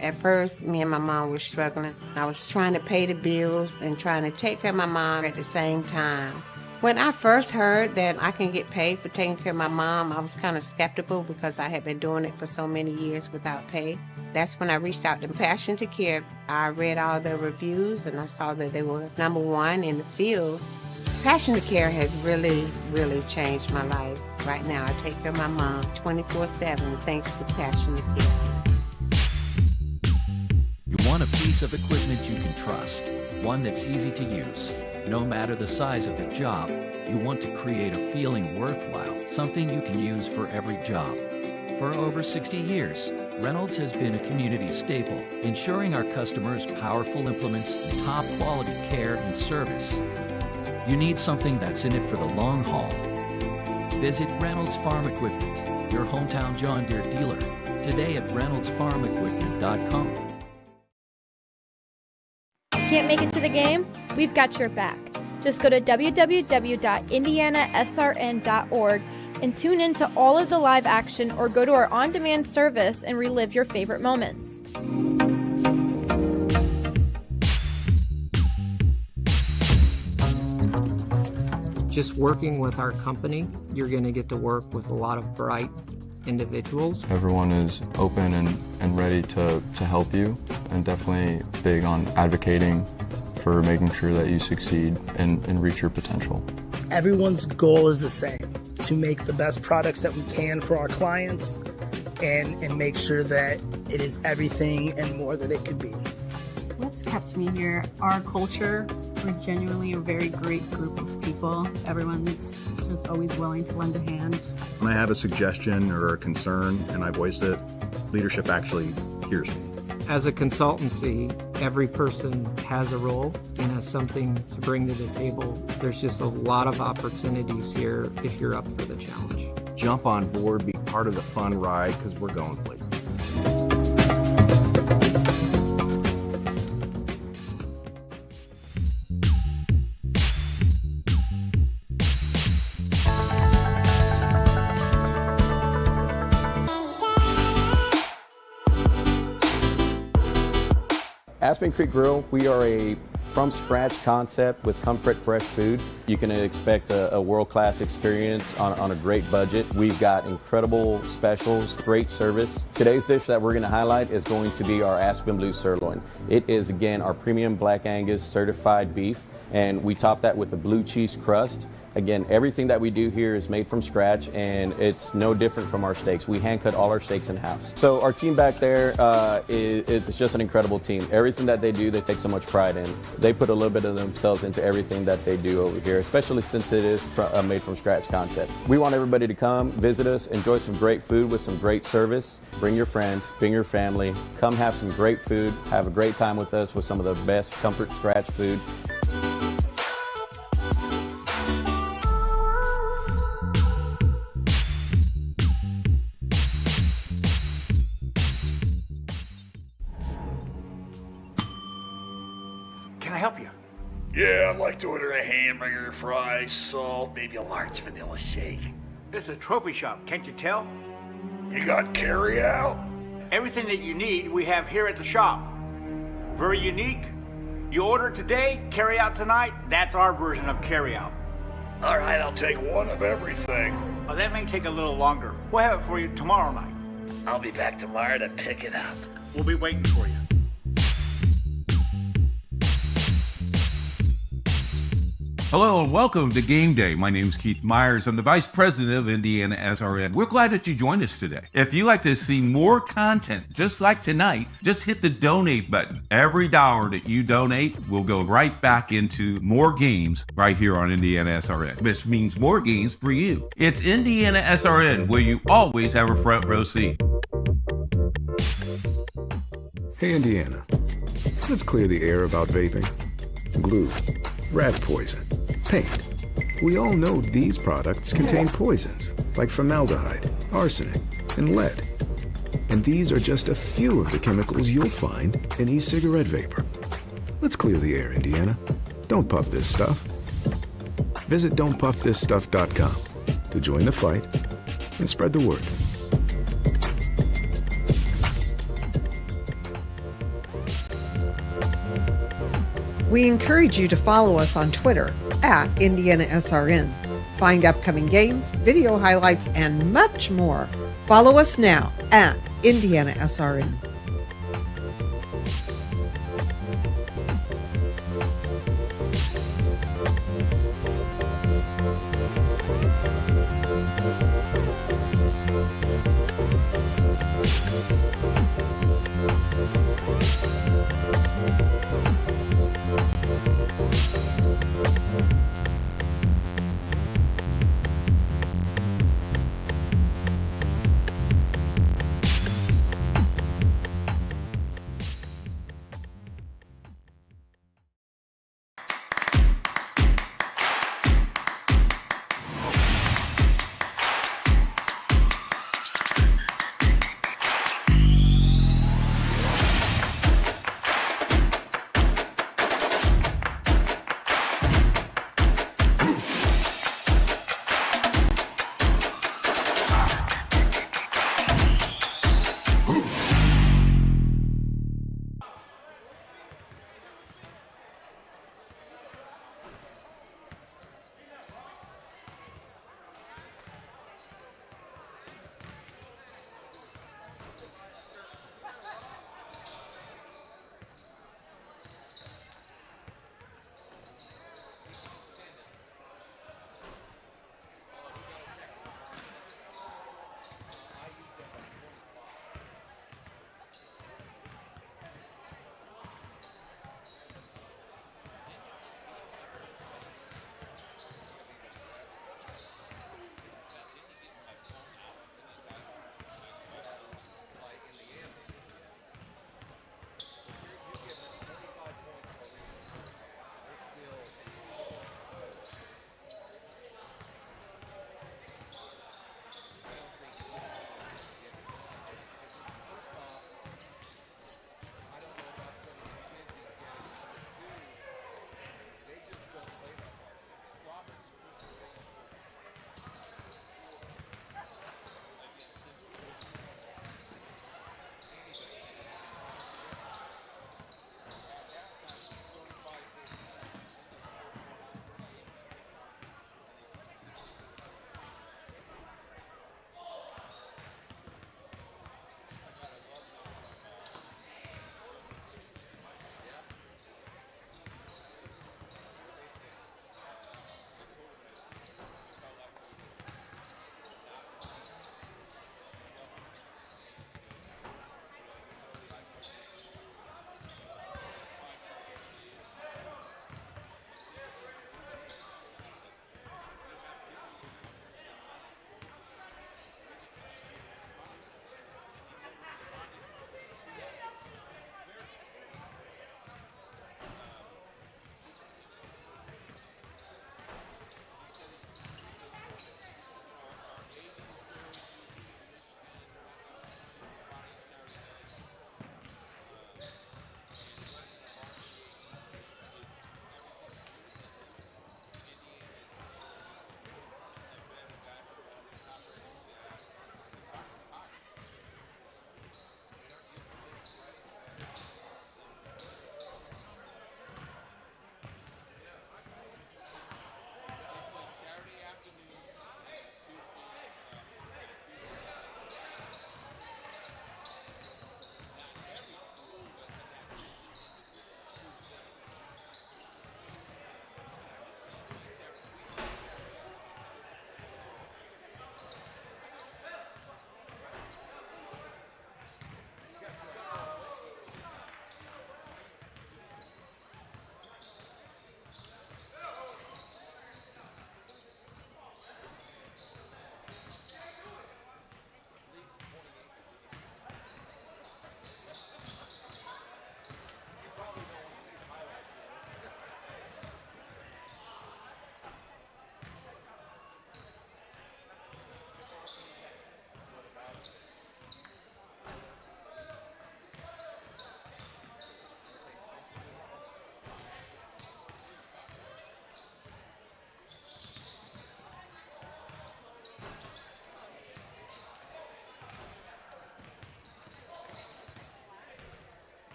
At first, me and my mom were struggling. I was trying to pay the bills and trying to take care of my mom at the same time. When I first heard that I can get paid for taking care of my mom, I was kind of skeptical because I had been doing it for so many years without pay. That's when I reached out to Passion to Care. I read all the reviews and I saw that they were #1 in the field. Passion to Care has really, really changed my life. Right now, I take care of my mom 24/7 thanks to Passion to Care. You want a piece of equipment you can trust, one that's easy to use. No matter the size of the job, you want to create a feeling worthwhile, something you can use for every job. For over 60 years, Reynolds has been a community staple, ensuring our customers powerful implements, top quality care and service. You need something that's in it for the long haul. Visit Reynolds Farm Equipment, your hometown John Deere dealer, today at reynoldsfarmequipment.com. Can't make it to the game? We've got your back. Just go to www.IndianaSRN.org and tune in to all of the live action or go to our on-demand service and relive your favorite moments. Just working with our company, you're going to get to work with a lot of bright individuals. Everyone is open and ready to help you, and definitely big on advocating for making sure that you succeed and reach your potential. Everyone's goal is the same, to make the best products that we can for our clients and make sure that it is everything and more that it could be. What's kept me here? Our culture. We're genuinely a very great group of people. Everyone's just always willing to lend a hand. When I have a suggestion or a concern and I voice it, leadership actually hears me. As a consultancy, every person has a role and has something to bring to the table. There's just a lot of opportunities here if you're up for the challenge. Jump on board, be part of the fun ride, because we're going places. Aspen Creek Grill, we are a from-scratch concept with comfort fresh food. You can expect a world-class experience on a great budget. We've got incredible specials, great service. Today's dish that we're going to highlight is going to be our Aspen Blue Sirloin. It is, again, our premium Black Angus certified beef, and we top that with a blue cheese crust. Again, everything that we do here is made from scratch, and it's no different from our steaks. We hand cut all our steaks in-house. So our team back there, it's just an incredible team. Everything that they do, they take so much pride in. They put a little bit of themselves into everything that they do over here, especially since it is a made from scratch concept. We want everybody to come, visit us, enjoy some great food with some great service. Bring your friends, bring your family, come have some great food, have a great time with us with some of the best comfort scratch food. Can I help you? Yeah, I'd like to order a hamburger, fries, salt, maybe a large vanilla shake. This is a trophy shop, can't you tell? You got carry out? Everything that you need, we have here at the shop. Very unique. You order today, carry out tonight. That's our version of carry out. All right, I'll take one of everything. Well, that may take a little longer. We'll have it for you tomorrow night. I'll be back tomorrow to pick it up. We'll be waiting for you. Hello and welcome to Game Day. My name is Keith Myers. I'm the Vice President of IndianaSRN. We're glad that you joined us today. If you'd like to see more content just like tonight, just hit the donate button. Every dollar that you donate will go right back into more games right here on IndianaSRN, which means more games for you. It's IndianaSRN, where you always have a front row seat. Hey, Indiana. Let's clear the air about vaping. Glue, rat poison, paint. We all know these products contain poisons like formaldehyde, arsenic, and lead. And these are just a few of the chemicals you'll find in e-cigarette vapor. Let's clear the air, Indiana. Don't puff this stuff. Visit don'tpuffthisstuff.com to join the fight and spread the word. We encourage you to follow us on Twitter at IndianaSRN. Find upcoming games, video highlights, and much more. Follow us now at IndianaSRN.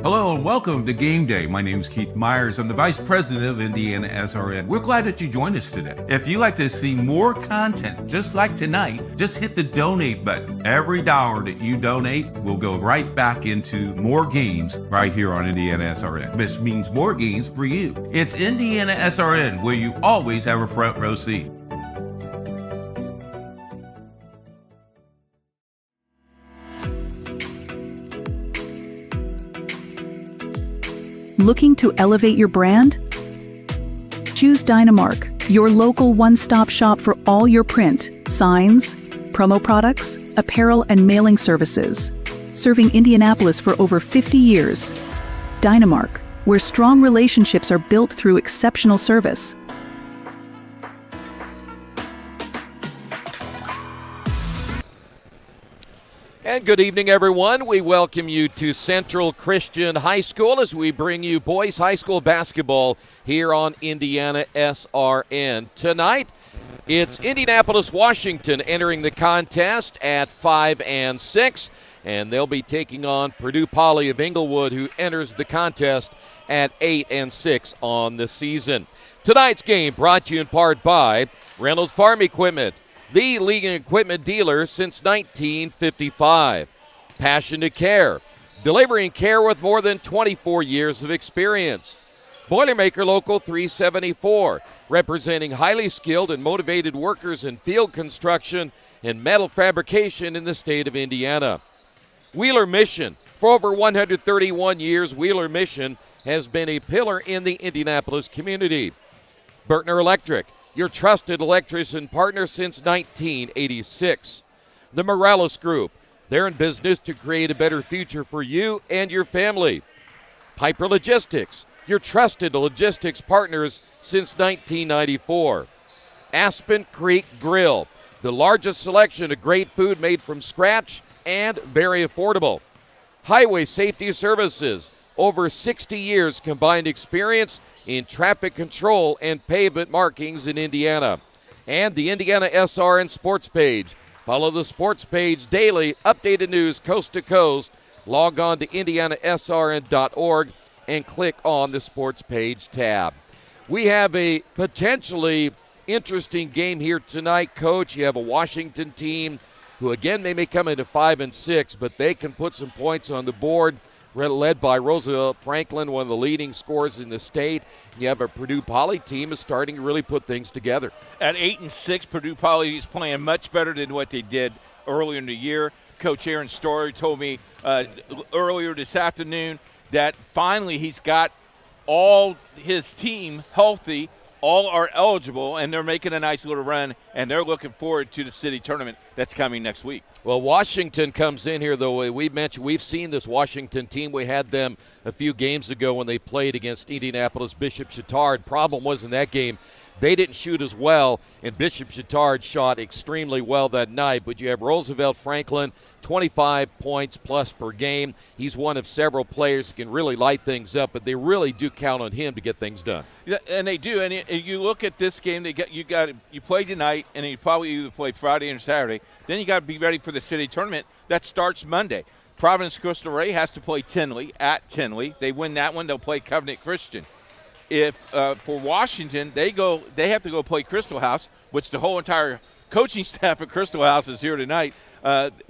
Hello and welcome to Game Day. My name is Keith Myers. I'm the Vice President of IndianaSRN. We're glad that you joined us today. If you'd like to see more content just like tonight, just hit the donate button. Every dollar that you donate will go right back into more games right here on IndianaSRN, which means more games for you. It's IndianaSRN, where you always have a front row seat. Looking to elevate your brand? Choose Dynamark, your local one-stop shop for all your print, signs, promo products, apparel, and mailing services. Serving Indianapolis for over 50 years. Dynamark, where strong relationships are built through exceptional service. And good evening, everyone. We welcome you to Central Christian High School as we bring you boys high school basketball here on IndianaSRN. Tonight, it's Indianapolis, Washington entering the contest at 5-6, and they'll be taking on Purdue Poly of Inglewood, who enters the contest at 8-6 on the season. Tonight's game brought to you in part by Reynolds Farm Equipment, the leading equipment dealer since 1955. Passion to Care, delivering care with more than 24 years of experience. Boilermaker Local 374, representing highly skilled and motivated workers in field construction and metal fabrication in the state of Indiana. Wheeler Mission, for over 131 years, Wheeler Mission has been a pillar in the Indianapolis community. Bertner Electric, your trusted electrician partner since 1986. The Morales Group, they're in business to create a better future for you and your family. Piper Logistics, your trusted logistics partners since 1994. Aspen Creek Grill, the largest selection of great food made from scratch and very affordable. Highway Safety Services, over 60 years combined experience in traffic control and pavement markings in Indiana. And the IndianaSRN sports page. Follow the sports page daily, updated news coast to coast. Log on to IndianaSRN.org and click on the sports page tab. We have a potentially interesting game here tonight, Coach. You have a Washington team who, again, they may come into 5-6, but they can put some points on the board, led by Roosevelt Franklin, one of the leading scorers in the state. You have a Purdue Poly team is starting to really put things together. At 8-6, Purdue Poly is playing much better than what they did earlier in the year. Coach Aaron Story told me earlier this afternoon that finally he's got all his team healthy, all are eligible, and they're making a nice little run, and they're looking forward to the city tournament that's coming next week. Well, Washington comes in here, though. We've seen this Washington team. We had them a few games ago when they played against Indianapolis Bishop Chatard. Problem was in that game, they didn't shoot as well, and Bishop Chatard shot extremely well that night. But you have Roosevelt Franklin, 25 points plus per game. He's one of several players who can really light things up, but they really do count on him to get things done. Yeah, and they do. And you look at this game, you play tonight, and you probably either play Friday or Saturday. Then you got to be ready for the city tournament that starts Monday. Providence Crystal Ray has to play Tinley at Tinley. They win that one, they'll play Covenant Christian. If for Washington, they have to go play Crystal House, which the whole entire coaching staff at Crystal House is here tonight.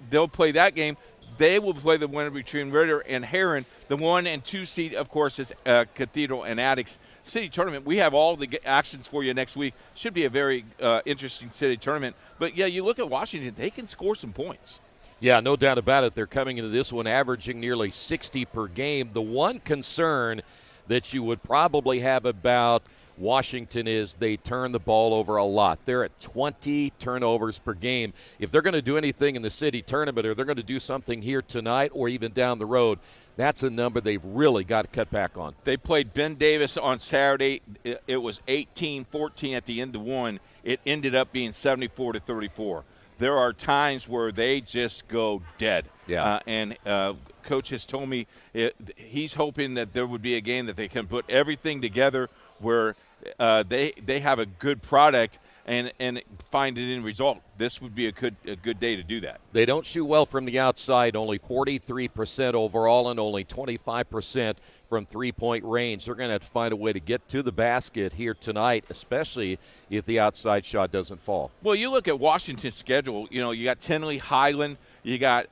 They'll play that game. They will play the winner between Ritter and Heron. The 1 and 2 seed, of course, is Cathedral and Attucks. City tournament, we have all the actions for you next week. Should be a very interesting city tournament. But, yeah, you look at Washington, they can score some points. Yeah, no doubt about it. They're coming into this one averaging nearly 60 per game. The one concern that you would probably have about Washington is they turn the ball over a lot. They're at 20 turnovers per game. If they're going to do anything in the city tournament, or they're going to do something here tonight or even down the road, that's a number they've really got to cut back on. They played Ben Davis on Saturday. It was 18-14 at the end of one. It ended up being 74-34. There are times where they just go dead. Yeah. And Coach has told me he's hoping that there would be a game that they can put everything together where they have a good product and find an end result. This would be a good day to do that. They don't shoot well from the outside, only 43% overall and only 25% from three-point range. They're going to have to find a way to get to the basket here tonight, especially if the outside shot doesn't fall. Well, you look at Washington's schedule, you got Tenley Highland, you got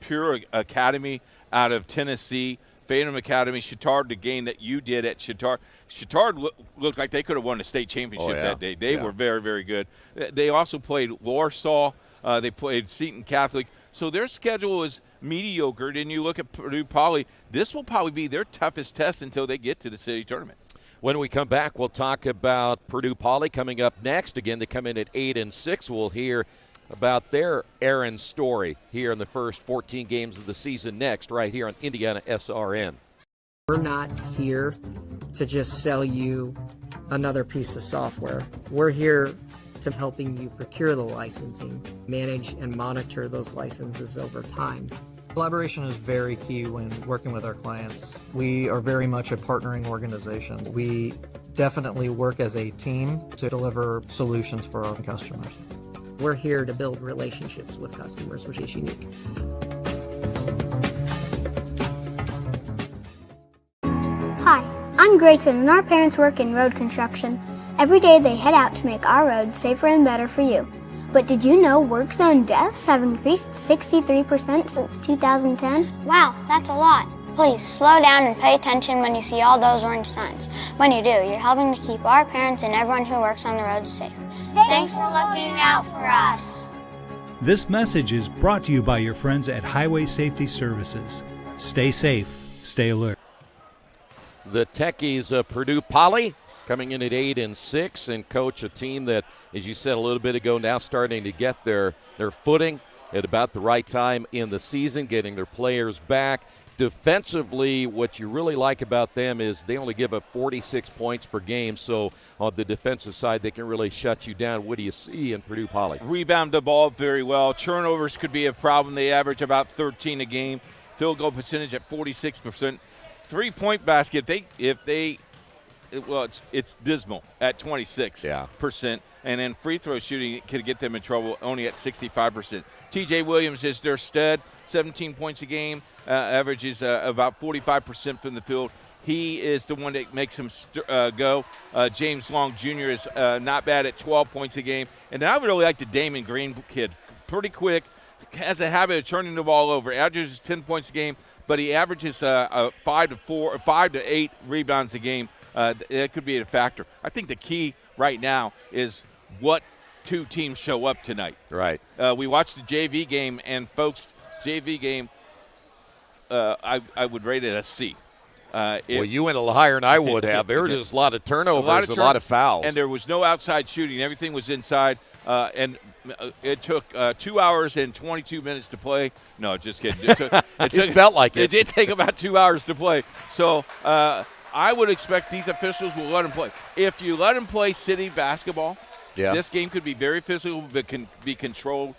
Pure Academy out of Tennessee, Phantom Academy, Chittard, the game that you did at Chittard. Chittard looked like they could have won the state championship that day. They were very, very good. They also played Warsaw. They played Seton Catholic. So their schedule is mediocre. And you look at Purdue Poly, this will probably be their toughest test until they get to the city tournament. When we come back, we'll talk about Purdue Poly coming up next. Again, they come in at 8-6. We'll hear about their Aaron story here in the first 14 games of the season next, right here on IndianaSRN. We're not here to just sell you another piece of software. We're here to helping you procure the licensing, manage and monitor those licenses over time. Collaboration is very key when working with our clients. We are very much a partnering organization. We definitely work as a team to deliver solutions for our customers. We're here to build relationships with customers, which is unique. Hi, I'm Grayson, and our parents work in road construction. Every day they head out to make our roads safer and better for you. But did you know work zone deaths have increased 63% since 2010? Wow, that's a lot. Please slow down and pay attention when you see all those orange signs. When you do, you're helping to keep our parents and everyone who works on the roads safe. Thanks for looking out for us. This message is brought to you by your friends at Highway Safety Services. Stay safe, stay alert. The Techies of Purdue Poly coming in at 8-6, and coach a team that, as you said a little bit ago, now starting to get their footing at about the right time in the season, getting their players back. Defensively, what you really like about them is they only give up 46 points per game, so on the defensive side, they can really shut you down. What do you see in Purdue Poly? Rebound the ball very well. Turnovers could be a problem. They average about 13 a game. Field goal percentage at 46%. Three-point basket, it's dismal at 26%. And then free throw shooting could get them in trouble, only at 65%. TJ Williams is their stud, 17 points a game. Averages about 45% from the field. He is the one that makes him go. James Long Jr. is not bad at 12 points a game. And then I would really like the Damon Green kid. Pretty quick, has a habit of turning the ball over. Averages 10 points a game, but he averages 5 to 8 rebounds a game. That could be a factor. I think the key right now is what two teams show up tonight. Right. We watched the JV game, and folks, JV game, I would rate it a C. Well, you went a little higher than I would have. There were just a lot of turnovers, a lot of fouls. And there was no outside shooting. Everything was inside. And it took 2 hours and 22 minutes to play. No, just kidding. It felt like it. It did take about 2 hours to play. So I would expect these officials will let them play. If you let them play city basketball, this game could be very physical but can be controlled.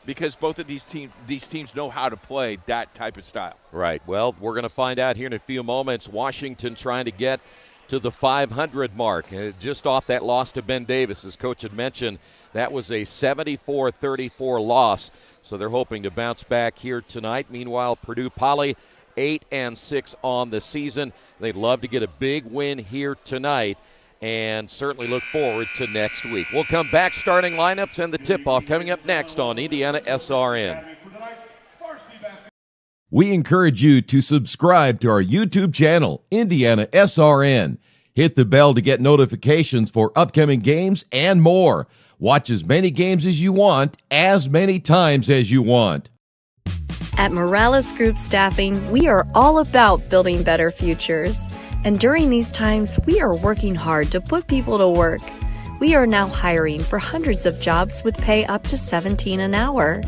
Because both of these teams know how to play that type of style. Right. Well, we're going to find out here in a few moments. Washington trying to get to the 500 mark. Just off that loss to Ben Davis, as Coach had mentioned, that was a 74-34 loss. So they're hoping to bounce back here tonight. Meanwhile, Purdue Poly 8-6 on the season. They'd love to get a big win here tonight, and certainly look forward to next week. We'll come back, starting lineups and the tip-off coming up next on IndianaSRN. We encourage you to subscribe to our YouTube channel, IndianaSRN. Hit the bell to get notifications for upcoming games and more. Watch as many games as you want, as many times as you want. At Morales Group Staffing, we are all about building better futures. And during these times, we are working hard to put people to work. We are now hiring for hundreds of jobs with pay up to $17 an hour.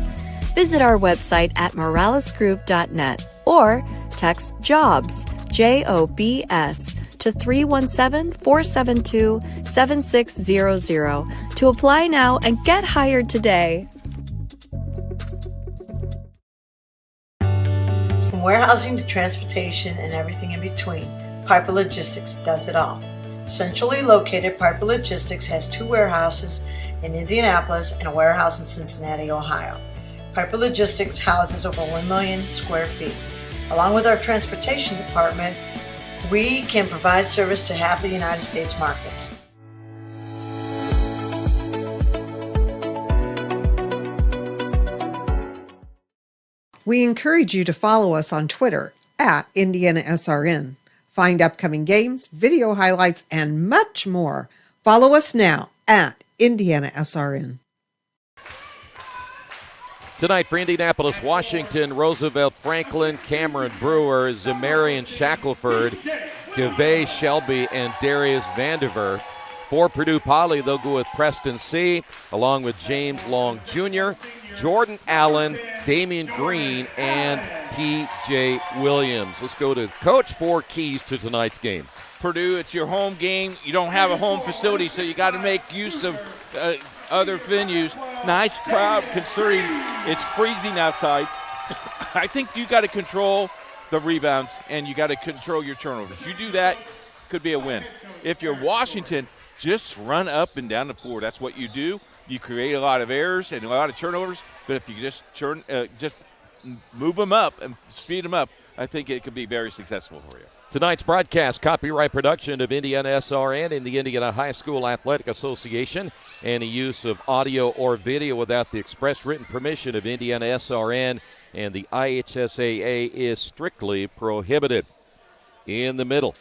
Visit our website at moralesgroup.net or text JOBS, JOBS, to 317-472-7600 to apply now and get hired today. From warehousing to transportation and everything in between, Piper Logistics does it all. Centrally located, Piper Logistics has 2 warehouses in Indianapolis and a warehouse in Cincinnati, Ohio. Piper Logistics houses over 1 million square feet. Along with our transportation department, we can provide service to half the United States markets. We encourage you to follow us on Twitter at IndianaSRN. Find upcoming games, video highlights, and much more. Follow us now at IndianaSRN. Tonight for Indianapolis, Washington, Roosevelt Franklin, Cameron Brewer, Zemarian Shackelford, Kaveh Shelby, and Darius Vandiver. For Purdue Poly, they'll go with Preston C., along with James Long Jr., Jordan Allen, Damian Green, and T.J. Williams. Let's go to Coach for keys to tonight's game. Purdue, it's your home game. You don't have a home facility, so you got to make use of other venues. Nice crowd considering it's freezing outside. I think you got to control the rebounds and you got to control your turnovers. You do that, could be a win. If you're Washington, just run up and down the floor. That's what you do. You create a lot of errors and a lot of turnovers, but if you just move them up and speed them up, I think it could be very successful for you. Tonight's broadcast, copyright production of IndianaSRN and the Indiana High School Athletic Association. Any use of audio or video without the express written permission of IndianaSRN and the IHSAA is strictly prohibited. In the middle,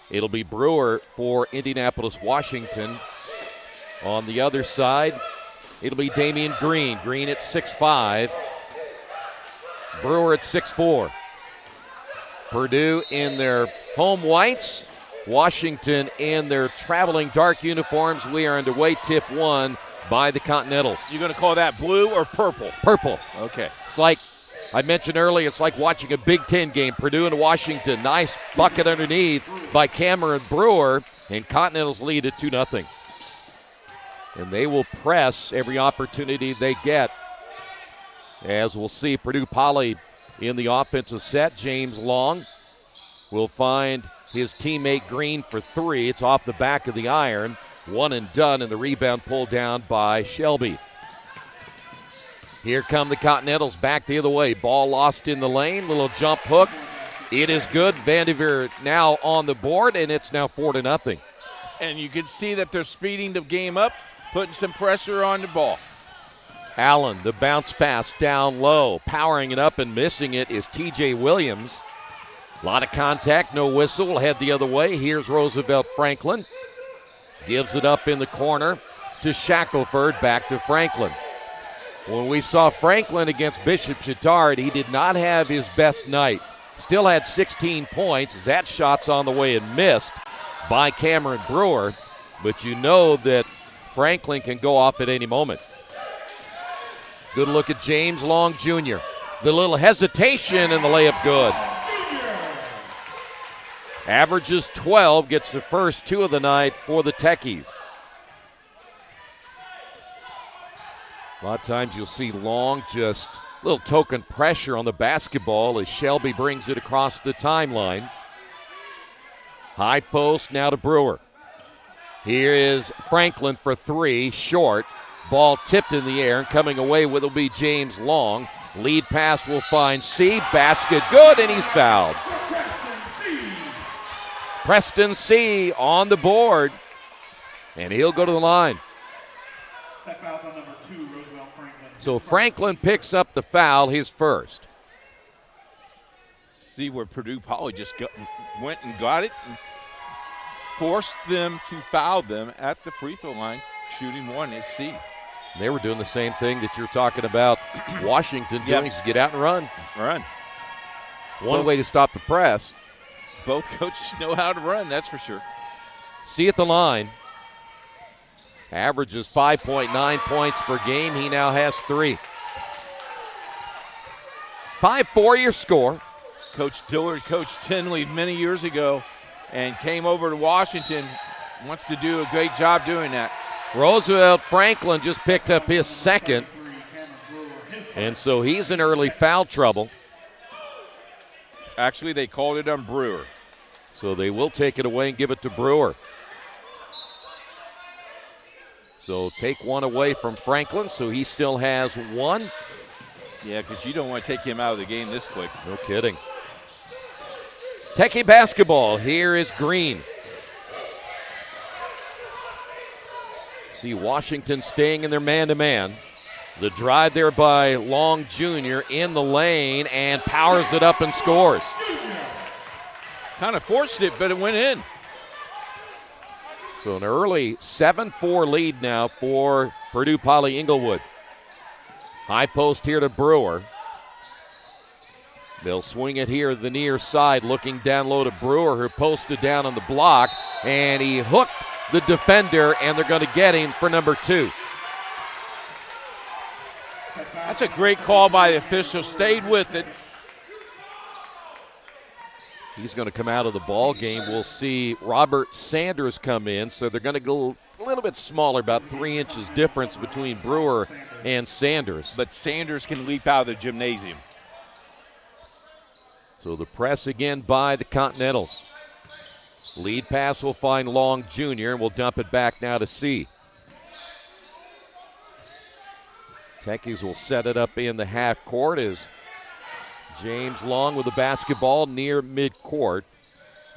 it'll be Brewer for Indianapolis, Washington. On the other side, it'll be Damian Green. Green at 6'5". Brewer at 6'4". Purdue in their home whites. Washington in their traveling dark uniforms. We are underway, tip 1 by the Continentals. You're going to call that blue or purple? Purple. Okay. It's like I mentioned earlier, it's like watching a Big Ten game. Purdue and Washington. Nice bucket underneath by Cameron Brewer, and Continentals lead at 2-0. And they will press every opportunity they get. As we'll see, Purdue Poly in the offensive set. James Long will find his teammate Green for 3. It's off the back of the iron. One and done, and the rebound pulled down by Shelby. Here come the Continentals back the other way. Ball lost in the lane. Little jump hook. It is good. Vandiver now on the board, and it's now 4-0. And you can see that they're speeding the game up, putting some pressure on the ball. Allen, the bounce pass down low. Powering it up and missing it is T.J. Williams. A lot of contact, no whistle. We'll head the other way. Here's Roosevelt Franklin. Gives it up in the corner to Shackelford. Back to Franklin. When we saw Franklin against Bishop Chittard, he did not have his best night. Still had 16 points as that shot's on the way and missed by Cameron Brewer. But you know that Franklin can go off at any moment. Good look at James Long Jr. The little hesitation and the layup good. Averages 12, gets the first 2 of the night for the Techies. A lot of times you'll see Long just a little token pressure on the basketball as Shelby brings it across the timeline. High post now to Brewer. Here is Franklin for 3, short. Ball tipped in the air, and coming away with will be James Long. Lead pass will find C. Basket good, and he's fouled. Preston C. on the board, and he'll go to the line. So Franklin picks up the foul, his first. See where Purdue Poly just went and got it and forced them to foul them at the free throw line. Shooting 1 is C. They were doing the same thing that you're talking about Washington doing, is get out and run. One way to stop the press. Both coaches know how to run, that's for sure. C at the line. Averages 5.9 points per game. He now has 3. 5-4 your score. Coach Dillard coached Tinley many years ago and came over to Washington. Wants to do a great job doing that. Roosevelt Franklin just picked up his second. And so he's in early foul trouble. Actually, they called it on Brewer. So they will take it away and give it to Brewer. So take one away from Franklin, so he still has one. Yeah, because you don't want to take him out of the game this quick. No kidding. Techie basketball. Here is Green. See Washington staying in their man-to-man. The drive there by Long Jr. in the lane and powers it up and scores. Kind of forced it, but it went in. So an early 7-4 lead now for Purdue Poly Inglewood. High post here to Brewer. They'll swing it here the near side, looking down low to Brewer, who posted down on the block, and he hooked the defender, and they're going to get him for number 2. That's a great call by the official. Stayed with it. He's going to come out of the ball game. We'll see Robert Sanders come in, so they're going to go a little bit smaller, about 3 inches difference between Brewer and Sanders. But Sanders can leap out of the gymnasium. So the press again by the Continentals. Lead pass will find Long Jr., and we'll dump it back now to C. Techies will set it up in the half court as James Long with the basketball near midcourt.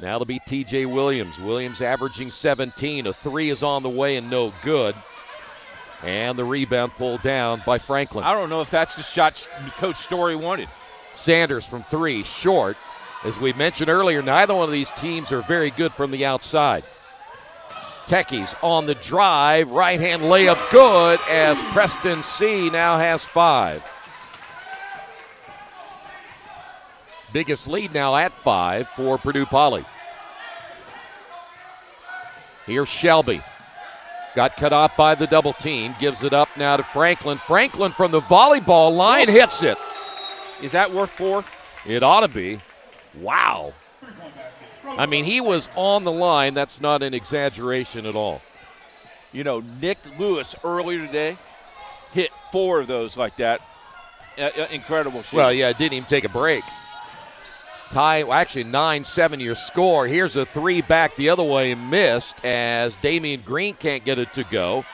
Now it'll be TJ Williams. Williams averaging 17. A 3 is on the way and no good. And the rebound pulled down by Franklin. I don't know if that's the shot Coach Story wanted. Sanders from 3, short. As we mentioned earlier, neither one of these teams are very good from the outside. Techies on the drive, right-hand layup good as Preston C. now has 5. Biggest lead now at 5 for Purdue Poly. Here's Shelby. Got cut off by the double team, gives it up now to Franklin. Franklin from the volleyball line hits it. Is that worth 4? It ought to be. Wow. I mean, he was on the line. That's not an exaggeration at all. You know, Nick Lewis earlier today hit 4 of those like that. Incredible shit. Well, yeah, it didn't even take a break. Tie, well, actually 9-7 your score. Here's a 3 back the other way, missed as Damian Green can't get it to go.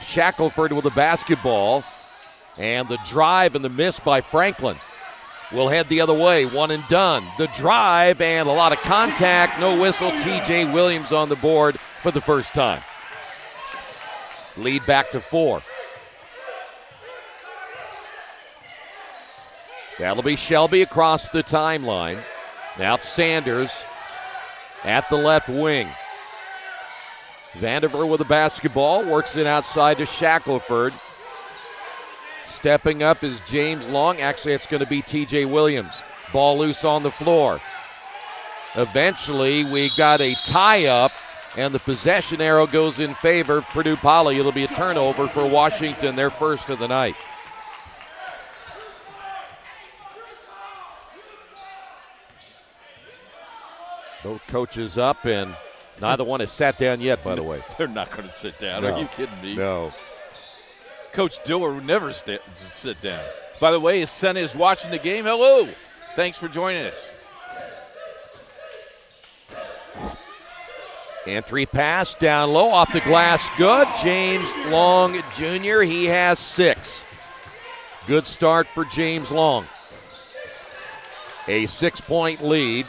Shackelford with the basketball. And the drive and the miss by Franklin. Will head the other way, 1 and done. The drive and a lot of contact, no whistle. TJ Williams on the board for the first time. Lead back to 4. That'll be Shelby across the timeline. Now it's Sanders at the left wing. Vandiver with the basketball, works it outside to Shackelford. Stepping up is James Long. Actually, it's going to be TJ Williams. Ball loose on the floor. Eventually, we got a tie-up, and the possession arrow goes in favor of Purdue Poly. It'll be a turnover for Washington, their first of the night. Both coaches up, and neither one has sat down yet, by the way. They're not going to sit down. No. Are you kidding me? No. Coach Diller would never sit down. By the way, his son is watching the game. Hello. Thanks for joining us. Entry pass down low off the glass. Good. James Long Jr. He has 6. Good start for James Long. A 6-point lead.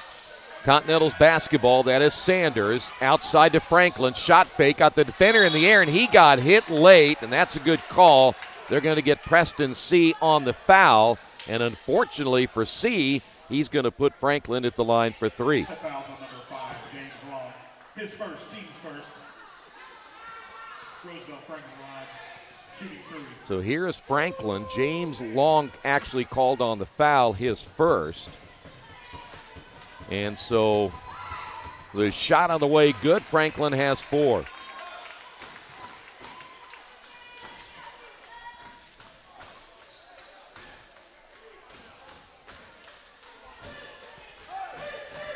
Continental's basketball. That is Sanders. Outside to Franklin. Shot fake. Got the defender in the air, and he got hit late, and that's a good call. They're going to get Preston C. on the foul. And unfortunately for C., he's going to put Franklin at the line for 3. His first, team's first. Roseville Franklin line, shooting 3. So here's Franklin. James Long actually called on the foul, his first. And so the shot on the way good. Franklin has 4.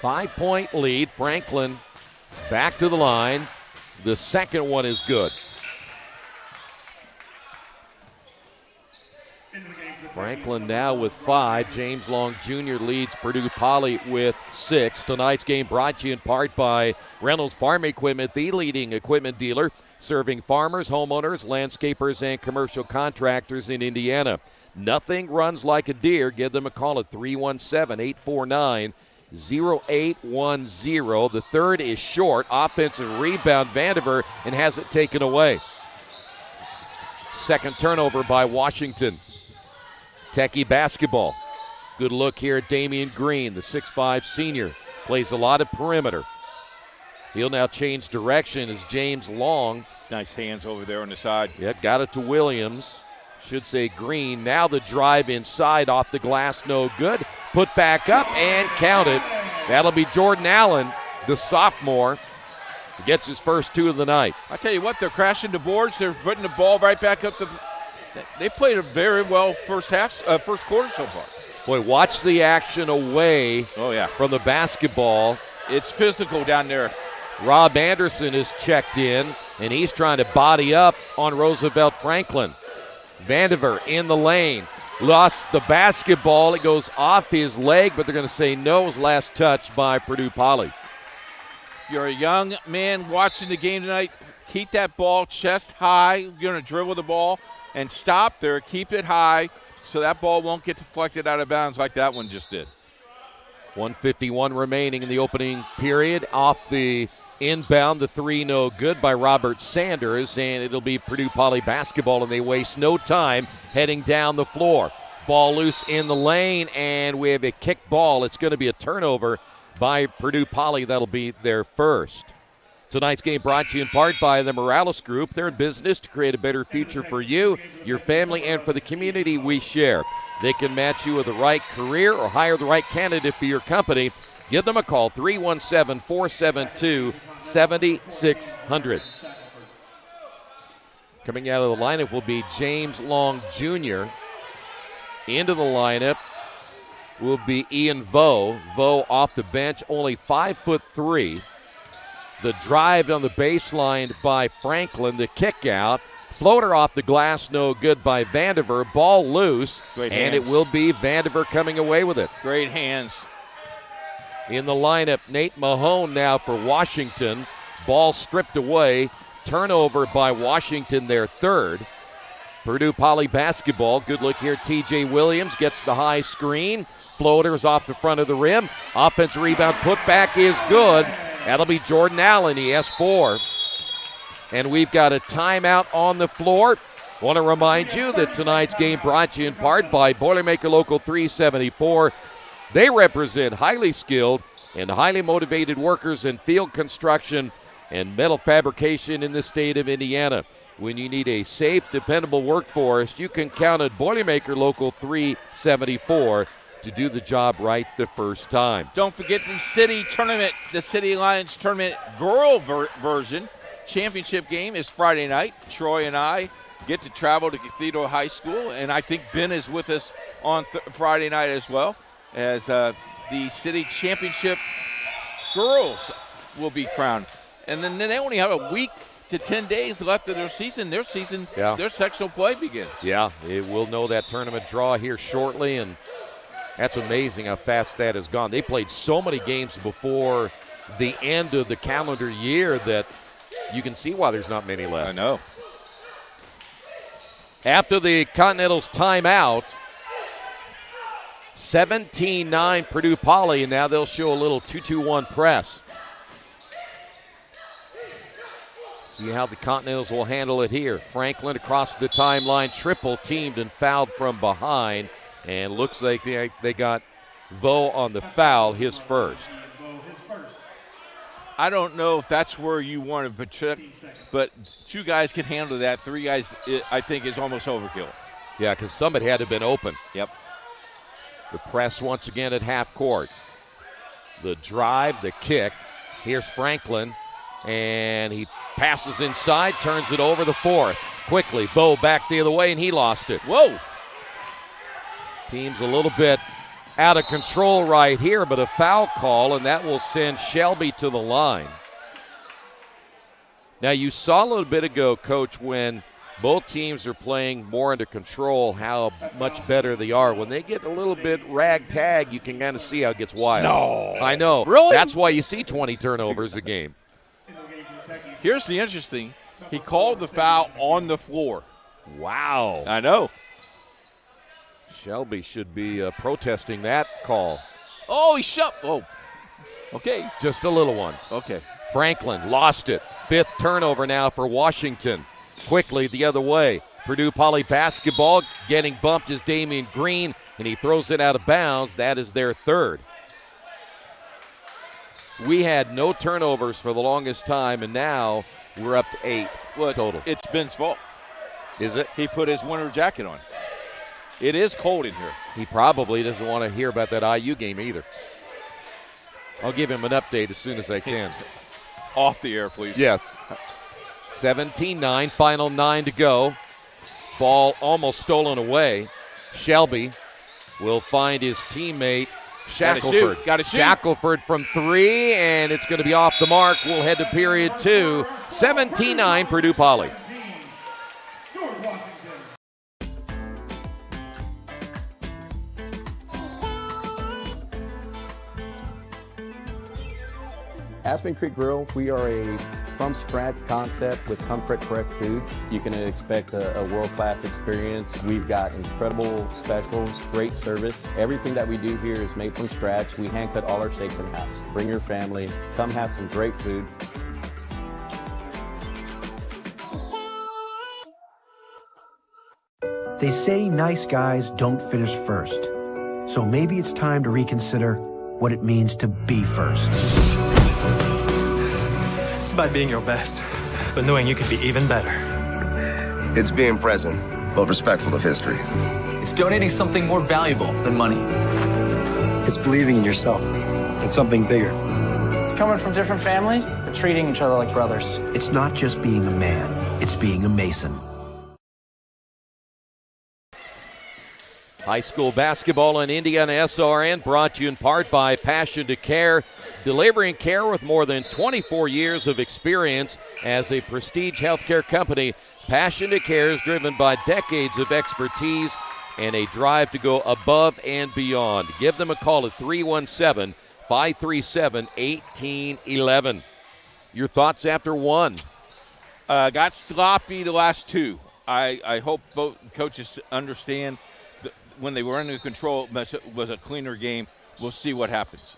Five-point lead. Franklin back to the line. The second one is good. Franklin now with 5. James Long Jr. leads Purdue Poly with 6. Tonight's game brought to you in part by Reynolds Farm Equipment, the leading equipment dealer serving farmers, homeowners, landscapers, and commercial contractors in Indiana. Nothing runs like a deer. Give them a call at 317-849-0810. The third is short. Offensive rebound, Vandiver, and has it taken away. Second turnover by Washington. Techie basketball. Good look here at Damian Green, the 6'5 senior. Plays a lot of perimeter. He'll now change direction as James Long. Nice hands over there on the side. Yeah, got it to Williams. Should say Green. Now the drive inside off the glass, no good. Put back up and count it. That'll be Jordan Allen, the sophomore. He gets his first 2 of the night. I tell you what, they're crashing the boards. They're putting the ball right back up. They played a very well first quarter so far. Boy, watch the action away from the basketball. It's physical down there. Rob Anderson is checked in, and he's trying to body up on Roosevelt Franklin. Vandiver in the lane. Lost the basketball. It goes off his leg, but they're going to say no. It was last touched by Purdue Poly. You're a young man watching the game tonight. Keep that ball chest high. You're going to dribble the ball and stop there. Keep it high so that ball won't get deflected out of bounds like that one just did. 1:51 remaining in the opening period. Off the inbound, the 3 no good by Robert Sanders, and it'll be Purdue Poly basketball, and they waste no time heading down the floor. Ball loose in the lane, and we have a kick ball. It's going to be a turnover by Purdue Poly. That'll be their first. Tonight's game brought to you in part by the Morales Group. They're in business to create a better future for you, your family, and for the community we share. They can match you with the right career or hire the right candidate for your company. Give them a call, 317-472-7600. Coming out of the lineup will be James Long Jr. Into the lineup will be Ian Vo. Vo off the bench, only 5'3". The drive on the baseline by Franklin, the kick out. Floater off the glass, no good by Vandiver. Ball loose, and it will be Vandiver coming away with it. Great hands. In the lineup, Nate Mahone now for Washington. Ball stripped away. Turnover by Washington, their third. Purdue Poly basketball. Good look here. T.J. Williams gets the high screen. Floaters off the front of the rim. Offensive rebound putback is good. That'll be Jordan Allen. He has 4. And we've got a timeout on the floor. Want to remind you that tonight's game brought to you in part by Boilermaker Local 374. They represent highly skilled and highly motivated workers in field construction and metal fabrication in the state of Indiana. When you need a safe, dependable workforce, you can count on Boilermaker Local 374 to do the job right the first time. Don't forget the city tournament, the City Alliance tournament girl version. Championship game is Friday night. Troy and I get to travel to Cathedral High School, and I think Ben is with us on Friday night as well, as the city championship girls will be crowned. And then they only have a week to 10 days left of their season. Their sectional play begins. Yeah, we'll know that tournament draw here shortly, and that's amazing how fast that has gone. They played so many games before the end of the calendar year that you can see why there's not many left. I know. After the Continental's timeout, 17-9 Purdue Poly, and now they'll show a little 2-2-1 press. See how the Continentals will handle it here. Franklin across the timeline, triple teamed and fouled from behind, and looks like they got Vo on the foul, his first. I don't know if that's where you want to protect, but 2 guys can handle that. 3 guys, I think, is almost overkill. Yeah, because somebody had to have been open. Yep. The press once again at half court. The drive, the kick. Here's Franklin, and he passes inside, turns it over the 4th. Quickly, Bo back the other way, and he lost it. Whoa! Team's a little bit out of control right here, but a foul call, and that will send Shelby to the line. Now, you saw a little bit ago, Coach, when Both teams are playing more under control, how much better they are. When they get a little bit ragtag, you can kind of see how it gets wild. No. I know. Really? That's why you see 20 turnovers a game. Here's the interesting. He called the foul on the floor. Wow. I know. Shelby should be protesting that call. Oh, he shot. Oh, okay. Just a little one. Okay. Franklin lost it. 5th turnover now for Washington. Quickly the other way. Purdue Poly basketball. Getting bumped is Damian Green, and he throws it out of bounds. That is their 3rd. We had no turnovers for the longest time, and now we're up to 8 total. It's Ben's fault. Is it? He put his winter jacket on. It is cold in here. He probably doesn't want to hear about that IU game either. I'll give him an update as soon as I can. Off the air, please. Yes. 17-9, final 9 to go. Ball almost stolen away. Shelby will find his teammate Shackelford. Got to shoot. Shackelford from 3, and it's going to be off the mark. We'll head to period 2. 17-9, Purdue Poly. Aspen Creek Grill, we are a from-scratch concept with comfort fresh food. You can expect a world-class experience. We've got incredible specials, great service. Everything that we do here is made from scratch. We hand-cut all our steaks in-house. Bring your family, come have some great food. They say nice guys don't finish first. So maybe it's time to reconsider what it means to be first. It's about being your best, but knowing you could be even better. It's being present, but respectful of history. It's donating something more valuable than money. It's believing in yourself and something bigger. It's coming from different families, but treating each other like brothers. It's not just being a man, it's being a Mason. High school basketball on IndianaSRN brought to you in part by Passion to Care, delivering care with more than 24 years of experience as a prestige healthcare company. Passion to Care is driven by decades of expertise and a drive to go above and beyond. Give them a call at 317-537-1811. Your thoughts after 1? Got sloppy the last 2. I hope both coaches understand when they were under control, it was a cleaner game. We'll see what happens.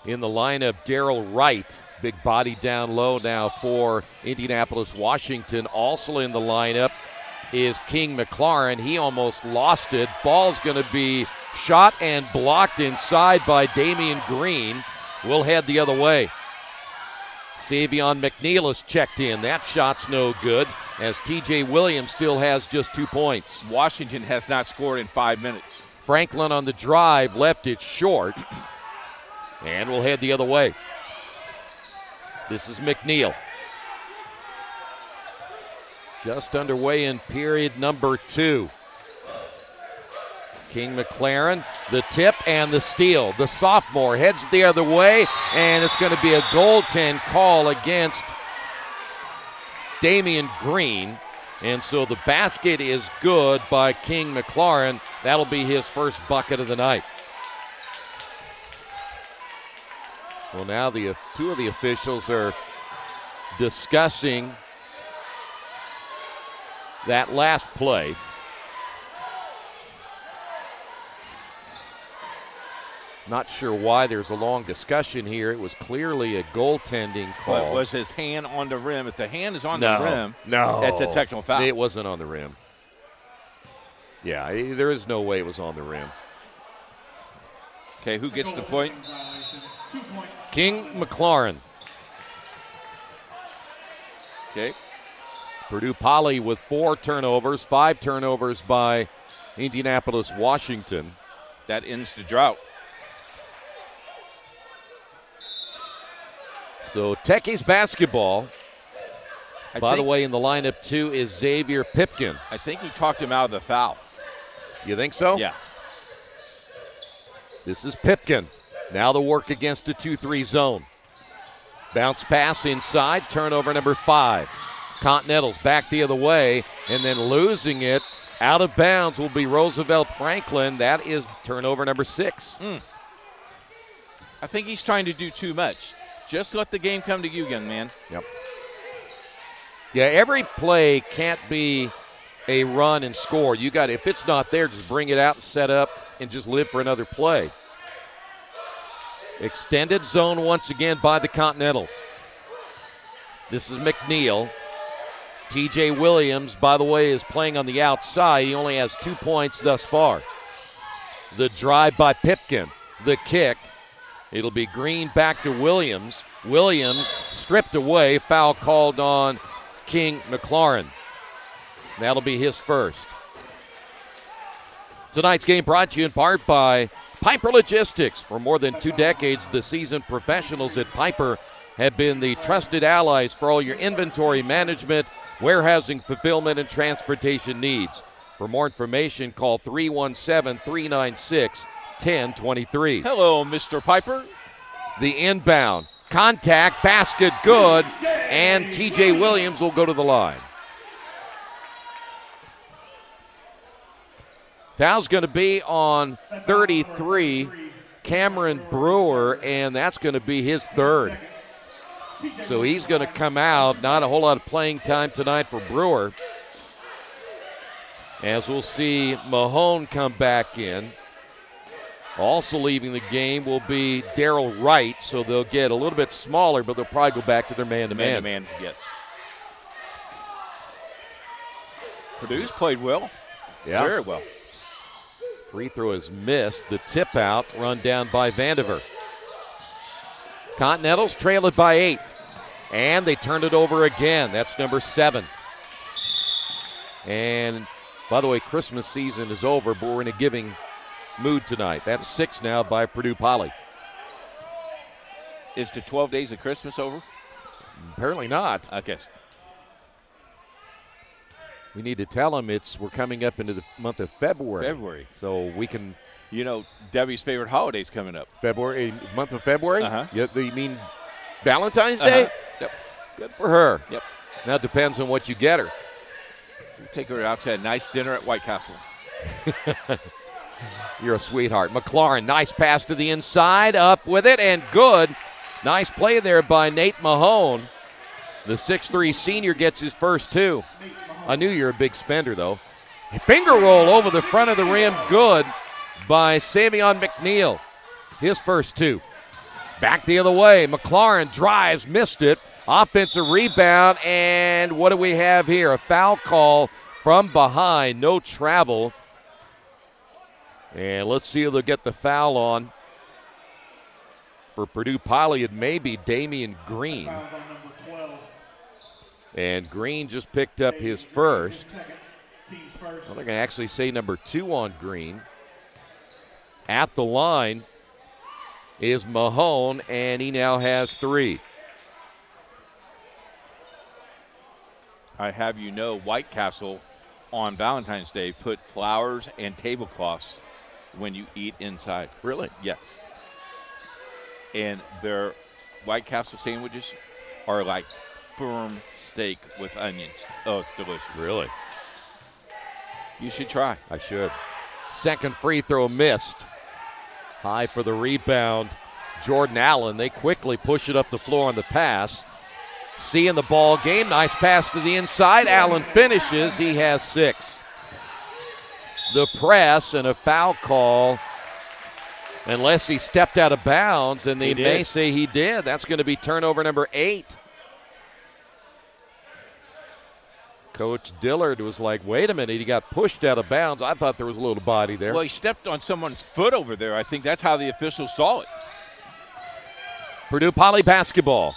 In the lineup, Darrell Wright, big body down low now for Indianapolis, Washington. Also in the lineup is King McLaurin. He almost lost it. Ball's going to be shot and blocked inside by Damian Green. We'll head the other way. Savion McNeil is checked in. That shot's no good, as T.J. Williams still has just 2 points. Washington has not scored in 5 minutes. Franklin on the drive left it short, and we'll head the other way. This is McNeil. Just underway in period number 2. King McLaurin, the tip and the steal. The sophomore heads the other way, and it's going to be a goaltend call against Damian Green. And so the basket is good by King McLaurin. That'll be his first bucket of the night. Well, now the 2 of the officials are discussing that last play. Not sure why there's a long discussion here. It was clearly a goaltending call. But was his hand on the rim? If the hand is on the rim, no, it's a technical foul. It wasn't on the rim. Yeah, there is no way it was on the rim. Okay, who gets the point? King McLaurin. Okay. Purdue Poly with 4 turnovers, 5 turnovers by Indianapolis, Washington. That ends the drought. So Techies basketball. By the way, in the lineup too is Xavier Pipkin. I think he talked him out of the foul. You think so? Yeah. This is Pipkin. Now the work against a 2-3 zone. Bounce pass inside, turnover number 5. Continentals back the other way, and then losing it out of bounds will be Roosevelt Franklin. That is turnover number 6. I think he's trying to do too much. Just let the game come to you, young man. Yep. Yeah, every play can't be a run and score. You got, if it's not there, just bring it out and set up and just live for another play. Extended zone once again by the Continentals. This is McNeil. T.J. Williams, by the way, is playing on the outside. He only has 2 points thus far. The drive by Pipkin. The kick. It'll be Green back to Williams. Williams stripped away. Foul called on King McLaurin. That'll be his first. Tonight's game brought to you in part by Piper Logistics. For more than 2 decades, the seasoned professionals at Piper have been the trusted allies for all your inventory management, warehousing, fulfillment, and transportation needs. For more information, call 317-396-1023. Hello, Mr. Piper. The inbound. Contact, basket good, and T.J. Williams will go to the line. Foul's going to be on 33, Cameron Brewer, and that's going to be his third. So he's going to come out. Not a whole lot of playing time tonight for Brewer. As we'll see Mahone come back in. Also leaving the game will be Darrell Wright, so they'll get a little bit smaller, but they'll probably go back to their man-to-man. Man-to-man, yes. Purdue's played well. Yeah. Very well. Free throw is missed. The tip out, run down by Vandiver. Continentals trail it by 8. And they turned it over again. That's number 7. And, by the way, Christmas season is over, but we're in a giving mood tonight. That's 6 now by Purdue Poly. Is the 12 days of Christmas over? Apparently not. I guess. We need to tell them we're coming up into the month of February. So we can. You know, Debbie's favorite holiday's coming up. Month of February? Uh-huh. You mean Valentine's Day? Yep. Good for her. Yep. Now it depends on what you get her. We'll take her out to a nice dinner at White Castle. You're a sweetheart. McLaurin, nice pass to the inside, up with it, and good. Nice play there by Nate Mahone. The 6'3 senior gets his first 2. I knew you were a big spender, though. Finger roll over the front of the rim, good by Savion McNeil. His first 2. Back the other way. McLaurin drives, missed it. Offensive rebound, and what do we have here? A foul call from behind, no travel. And let's see if they'll get the foul on. For Purdue Poly, it may be Damian Green. And Green just picked up his first. Well, they're going to actually say number 2 on Green. At the line is Mahone, and he now has 3. I have you know, White Castle on Valentine's Day put flowers and tablecloths when you eat inside. Really? Yes. And their White Castle sandwiches are like firm steak with onions. Oh, it's delicious. Really? You should try. I should. Second free throw missed. High for the rebound. Jordan Allen. They quickly push it up the floor on the pass. C in the ball game. Nice pass to the inside. Allen finishes. He has 6. The press and a foul call. Unless he stepped out of bounds, and they may say he did. That's going to be turnover number 8. Coach Dillard was like, wait a minute, he got pushed out of bounds. I thought there was a little body there. Well, he stepped on someone's foot over there. I think that's how the officials saw it. Purdue Poly basketball.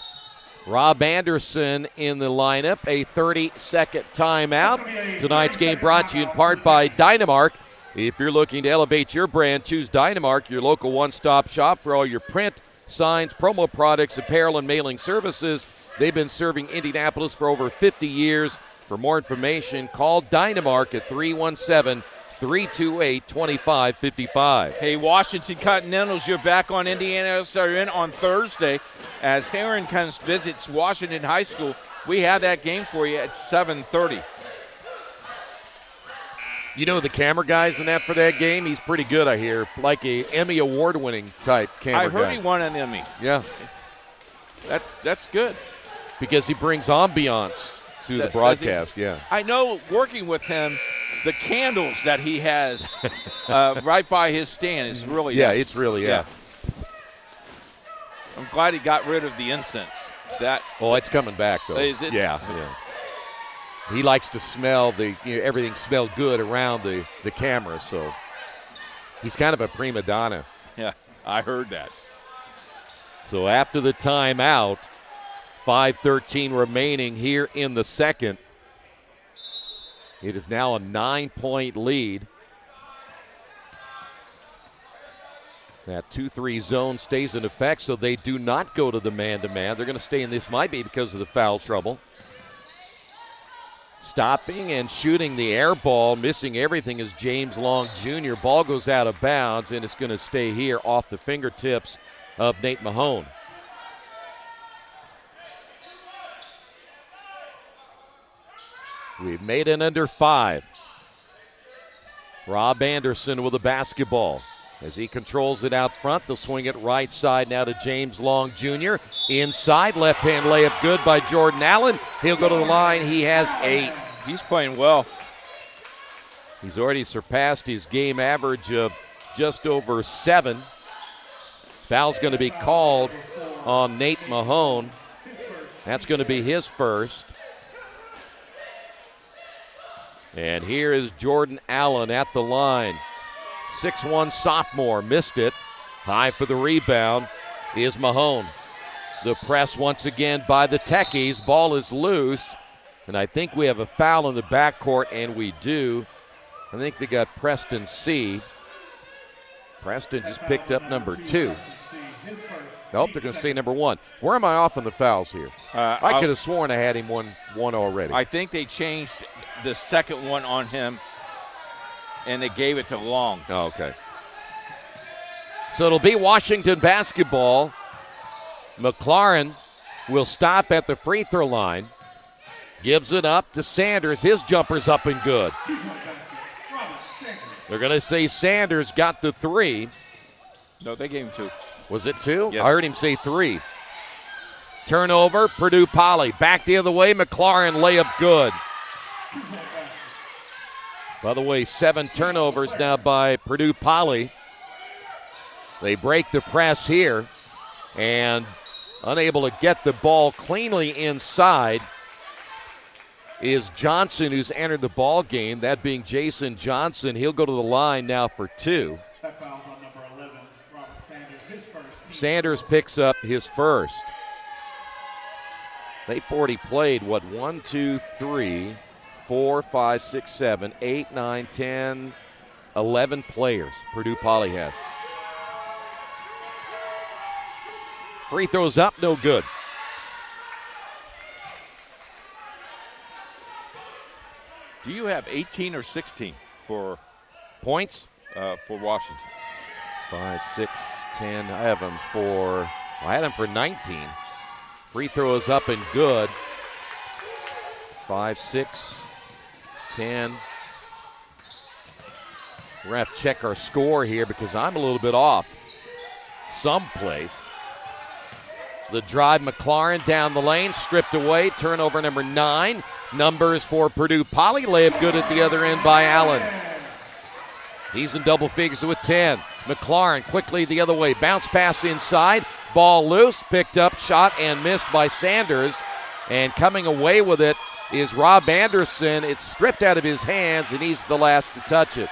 Rob Anderson in the lineup, a 30-second timeout. Tonight's game brought to you in part by Dynamark. If you're looking to elevate your brand, choose Dynamark, your local one-stop shop for all your print, signs, promo products, apparel, and mailing services. They've been serving Indianapolis for over 50 years. For more information, call Dynamark at 317-328-2555. Hey, Washington Continentals, you're back on IndianaSRN on Thursday as Heron visits Washington High School. We have that game for you at 7:30. You know the camera guys in that for that game? He's pretty good, I hear. Like a Emmy award-winning type camera I heard guy. he won an Emmy. Yeah. That's good. Because he brings ambiance to the broadcast, yeah. I know working with him, the candles that he has right by his stand is really nice. It's really, yeah. I'm glad he got rid of the incense. It's coming back, though. Is it? Yeah. He likes to smell everything smell good around the camera, so he's kind of a prima donna. Yeah, I heard that. So after the timeout, 5:13 remaining here in the second. It is now a 9-point lead. That 2-3 zone stays in effect, so they do not go to the man-to-man. They're going to stay in this, might be because of the foul trouble. Stopping and shooting the air ball, missing everything is James Long Jr. Ball goes out of bounds, and it's going to stay here off the fingertips of Nate Mahone. We've made it under 5. Rob Anderson with the basketball. As he controls it out front, they'll swing it right side now to James Long Jr. Inside, left-hand layup good by Jordan Allen. He'll go to the line. He has 8. He's playing well. He's already surpassed his game average of just over 7. Foul's going to be called on Nate Mahone. That's going to be his first. And here is Jordan Allen at the line. 6'1 sophomore, missed it. High for the rebound is Mahone. The press once again by the Techies. Ball is loose, and I think we have a foul in the backcourt, and we do. I think they got Preston C. Preston just picked up number 2. Nope, they're going to say number 1. Where am I off on the fouls here? I could have sworn I had him one already. I think they changed the second one on him, and they gave it to Long. Oh, okay. So it'll be Washington basketball. McLaurin will stop at the free throw line. Gives it up to Sanders. His jumper's up and good. They're going to say Sanders got the 3. No, they gave him 2. Was it 2? Yes. I heard him say 3. Turnover, Purdue Poly. Back the other way, McLaurin layup good. By the way, 7 turnovers now by Purdue Poly. They break the press here and unable to get the ball cleanly inside is Johnson, who's entered the ball game, that being Jason Johnson. He'll go to the line now for 2. That foul's on number 11, Robert Sanders, his first. Sanders picks up his first. They've already played, 1, 2, 3, 4, 5, 6, 7, 8, 9, 10, 11 players Purdue Poly has. Free throws up, no good. Do you have 18 or 16 for points for Washington? 5, 6, 10. I had him for 19. Free throws up and good. 5, 6, 10. We're going to have to check our score here because I'm a little bit off someplace. The drive, McLaurin down the lane, stripped away. Turnover number 9. Numbers for Purdue Poly. Layup good at the other end by Allen. He's in double figures with 10. McLaurin quickly the other way. Bounce pass inside. Ball loose. Picked up, shot, and missed by Sanders. And coming away with it is Rob Anderson. It's stripped out of his hands, and he's the last to touch it.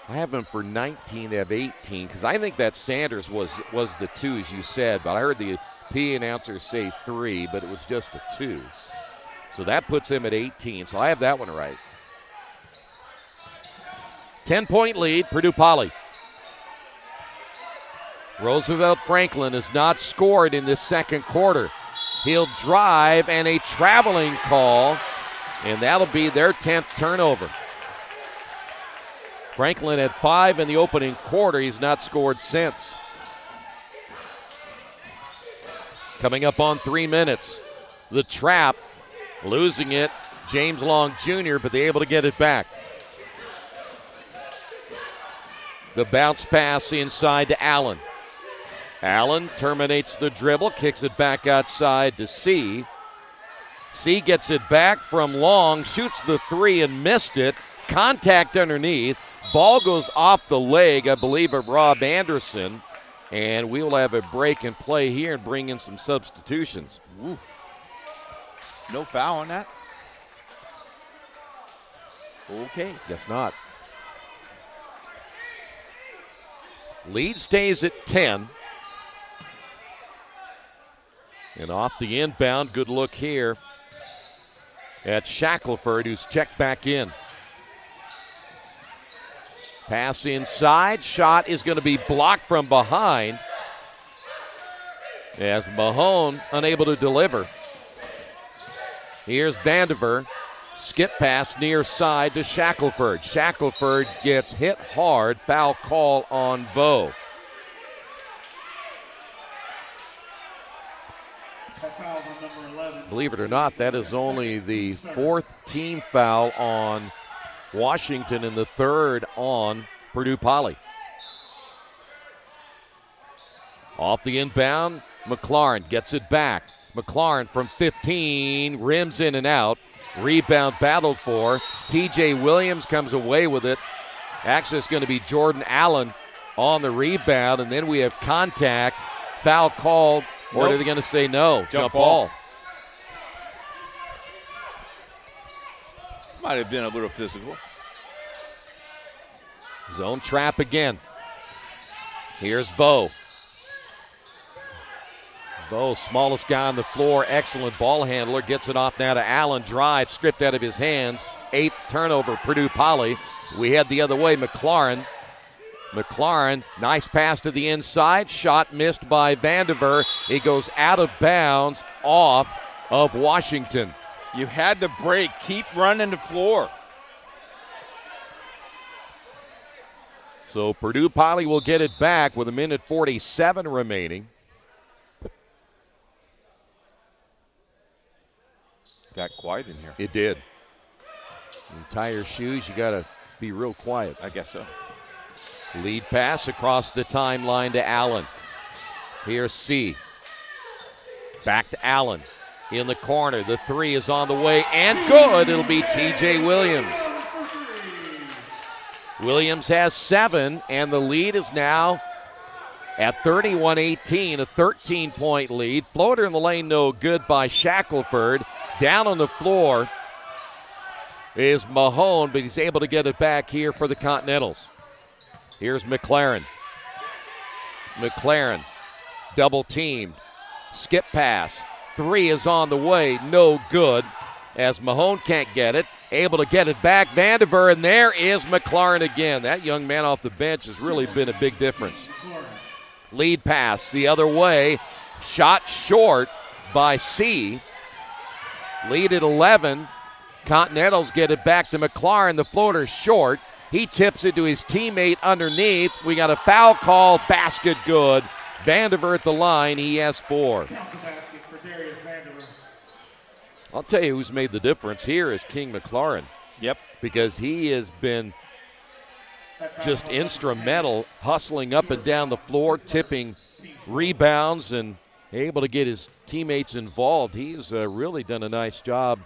I have him for 19, they have 18, because I think that Sanders was the 2, as you said, but I heard the P announcer say 3, but it was just a 2. So that puts him at 18, so I have that one right. 10-point lead, Purdue Poly. Roosevelt Franklin has not scored in this second quarter. He'll drive, and a traveling call, and that'll be their 10th turnover. Franklin had 5 in the opening quarter. He's not scored since. Coming up on 3 minutes. The trap, losing it, James Long Jr., but they able to get it back. The bounce pass inside to Allen. Allen terminates the dribble, kicks it back outside to C. C gets it back from Long, shoots the three and missed it. Contact underneath. Ball goes off the leg, I believe, of Rob Anderson. And we will have a break and play here and bring in some substitutions. Ooh. No foul on that? Okay. Guess not. Lead stays at 10. And off the inbound, good look here at Shackelford, who's checked back in. Pass inside, shot is going to be blocked from behind as Mahone unable to deliver. Here's Vandiver, skip pass near side to Shackelford. Shackelford gets hit hard, foul call on Vo. Believe it or not, that is only the fourth team foul on Washington and the third on Purdue Poly. Off the inbound, McLaurin gets it back. McLaurin from 15, rims in and out. Rebound battled for. T.J. Williams comes away with it. Actually, it's going to be Jordan Allen on the rebound, and then we have contact. Foul called, or are they going to say no? Jump ball. Might have been a little physical. Zone trap again. Here's Vo. Vo, smallest guy on the floor, excellent ball handler, gets it off now to Allen. Drive, stripped out of his hands. 8th turnover, Purdue Poly. We head the other way, McLaurin. McLaurin, nice pass to the inside. Shot missed by Vandiver. It goes out of bounds off of Washington. You had the break. Keep running the floor. So Purdue Poly will get it back with 1:47 remaining. Got quiet in here. It did. You tie your shoes, you got to be real quiet. I guess so. Lead pass across the timeline to Allen. Here's C. Back to Allen. In the corner, the three is on the way and good. It'll be T.J. Williams. Williams has 7, and the lead is now at 31-18, a 13-point lead. Floater in the lane, no good by Shackelford. Down on the floor is Mahone, but he's able to get it back here for the Continentals. Here's McLaurin. McLaurin, double teamed. Skip pass. 3 is on the way, no good, as Mahone can't get it. Able to get it back, Vandiver, and there is McLaurin again. That young man off the bench has really been a big difference. Lead pass the other way, shot short by C. Lead at 11. Continentals get it back to McLaurin. The floater short. He tips it to his teammate underneath. We got a foul call, basket good. Vandiver at the line, he has 4. I'll tell you who's made the difference here is King McLaurin. Yep. Because he has been just instrumental, hustling up and down the floor, tipping rebounds, and able to get his teammates involved. He's really done a nice job,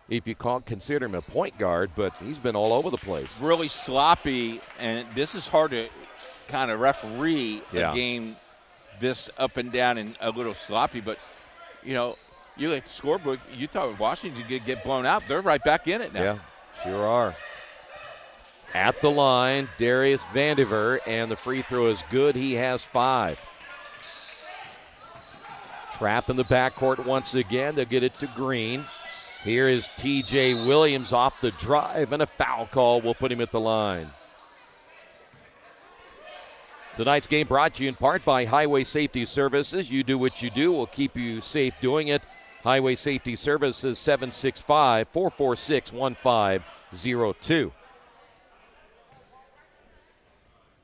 if you can't consider him a point guard, but he's been all over the place. Really sloppy, and this is hard to kind of referee a game this up and down and a little sloppy, but, you know, you look at the scorebook, you thought Washington could get blown out. They're right back in it now. Yeah, sure are. At the line, Darius Vandiver, and the free throw is good. He has 5. Trap in the backcourt once again. They'll get it to Green. Here is T.J. Williams off the drive, and a foul call will put him at the line. Tonight's game brought to you in part by Highway Safety Services. You do what you do. We'll keep you safe doing it. Highway Safety Services, 765-446-1502.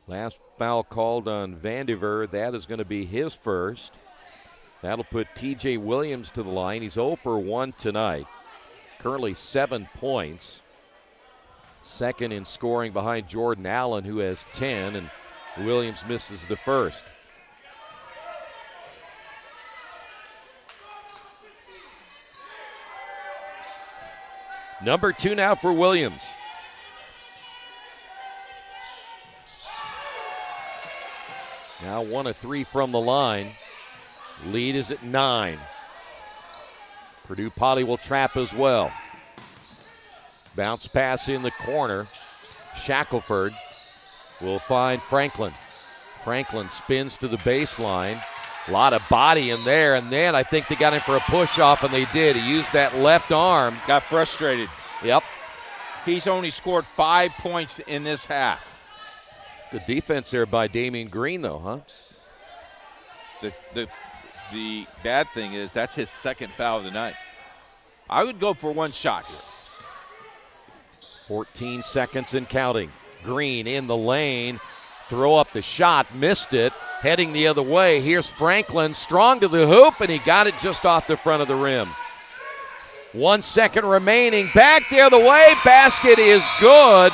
Last foul called on Vandiver. That is going to be his first. That'll put TJ Williams to the line. He's 0 for 1 tonight. Currently 7 points. Second in scoring behind Jordan Allen, who has 10, and Williams misses the first. Number 2 now for Williams. Now 1 of 3 from the line. Lead is at 9. Purdue Poly will trap as well. Bounce pass in the corner. Shackelford will find Franklin. Franklin spins to the baseline. A lot of body in there, and then I think they got him for a push-off, and they did. He used that left arm. Got frustrated. Yep. He's only scored 5 points in this half. Good defense there by Damian Green, though, huh? The bad thing is that's his second foul of the night. I would go for one shot here. 14 seconds and counting. Green in the lane. Throw up the shot. Missed it. Heading the other way. Here's Franklin. Strong to the hoop, and he got it just off the front of the rim. 1 second remaining. Back the other way. Basket is good.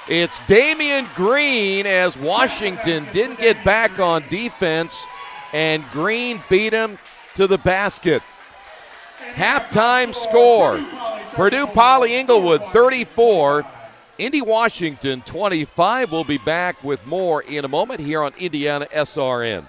It's Damian Green as Washington didn't get back on defense, and Green beat him to the basket. Halftime score. Purdue Poly Inglewood 34, Indy Washington 25. We'll be back with more in a moment here on Indiana SRN.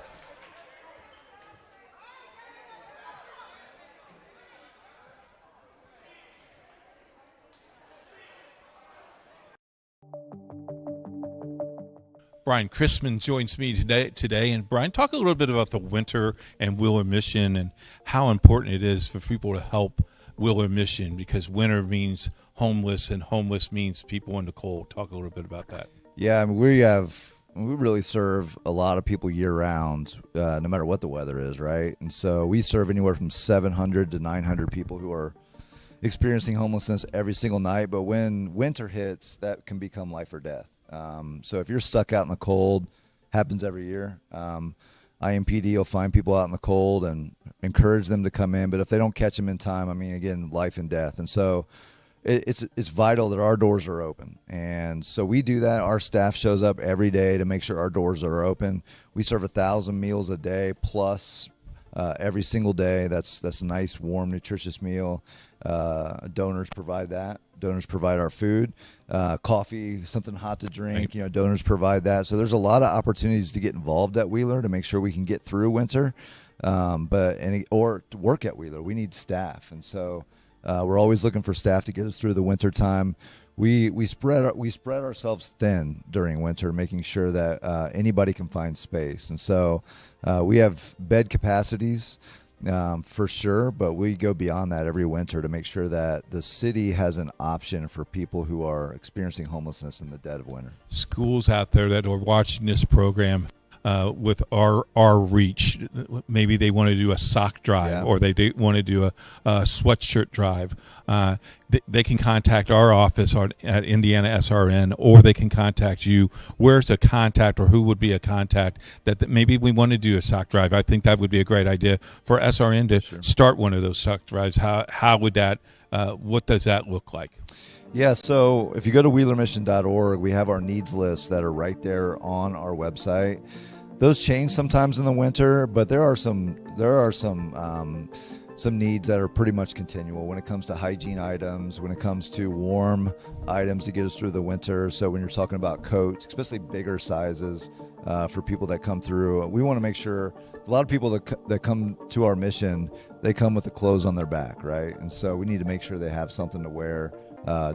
Brian Chrisman joins me today. And Brian, talk a little bit about the winter and Wheeler Mission and how important it is for people to help Wheeler Mission, because winter means homeless and homeless means people in the cold. Talk a little bit about that. Yeah, I mean, we really serve a lot of people year round, no matter what the weather is, right? And so we serve anywhere from 700 to 900 people who are experiencing homelessness every single night. But when winter hits, that can become life or death. So if you're stuck out in the cold, happens every year. IMPD will find people out in the cold and encourage them to come in. But if they don't catch them in time, I mean, again, life and death. And so it's vital that our doors are open. And so we do that. Our staff shows up every day to make sure our doors are open. We serve 1,000 meals a day plus every single day. That's a nice, warm, nutritious meal. Donors provide that. Donors provide our food, coffee, something hot to drink. Donors provide that. So there's a lot of opportunities to get involved at Wheeler to make sure we can get through winter, or to work at Wheeler. We need staff, and so we're always looking for staff to get us through the winter time. We spread ourselves thin during winter, making sure that anybody can find space, and so we have bed capacities. For sure, but we go beyond that every winter to make sure that the city has an option for people who are experiencing homelessness in the dead of winter. Schools out there that are watching this program with our reach, maybe they want to do a sock drive, or they want to do a sweatshirt drive. They can contact our office at IndianaSRN, or they can contact you. Where's a contact, or who would be a contact that maybe we want to do a sock drive? I think that would be a great idea for SRN to start one of those sock drives. How would that? What does that look like? Yeah, so if you go to wheelermission.org, we have our needs lists that are right there on our website. Those change sometimes in the winter, but there are some needs that are pretty much continual when it comes to hygiene items, when it comes to warm items to get us through the winter. So when you're talking about coats, especially bigger sizes for people that come through, we want to make sure a lot of people that come to our mission, they come with the clothes on their back, right? And so we need to make sure they have something to wear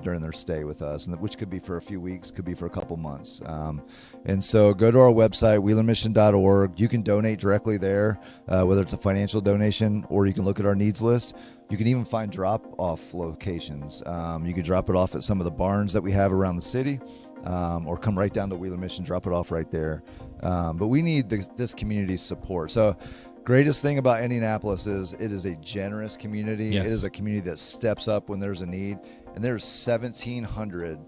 during their stay with us, and which could be for a few weeks, could be for a couple months. And so go to our website, wheelermission.org. You can donate directly there, whether it's a financial donation or you can look at our needs list. You can even find drop-off locations. You can drop it off at some of the barns that we have around the city, or come right down to Wheeler Mission, drop it off right there. But we need this community's support. So greatest thing about Indianapolis is it is a generous community. Yes. It is a community that steps up when there's a need. And there's 1,700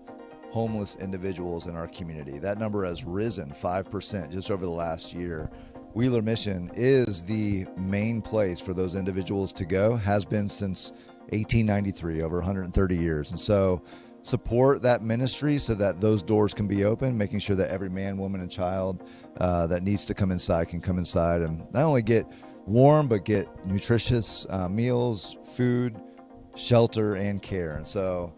homeless individuals in our community. That number has risen 5% just over the last year. Wheeler Mission is the main place for those individuals to go, has been since 1893, over 130 years. And so support that ministry so that those doors can be open, making sure that every man, woman, and child that needs to come inside can come inside and not only get warm, but get nutritious meals, food, shelter, and care. And so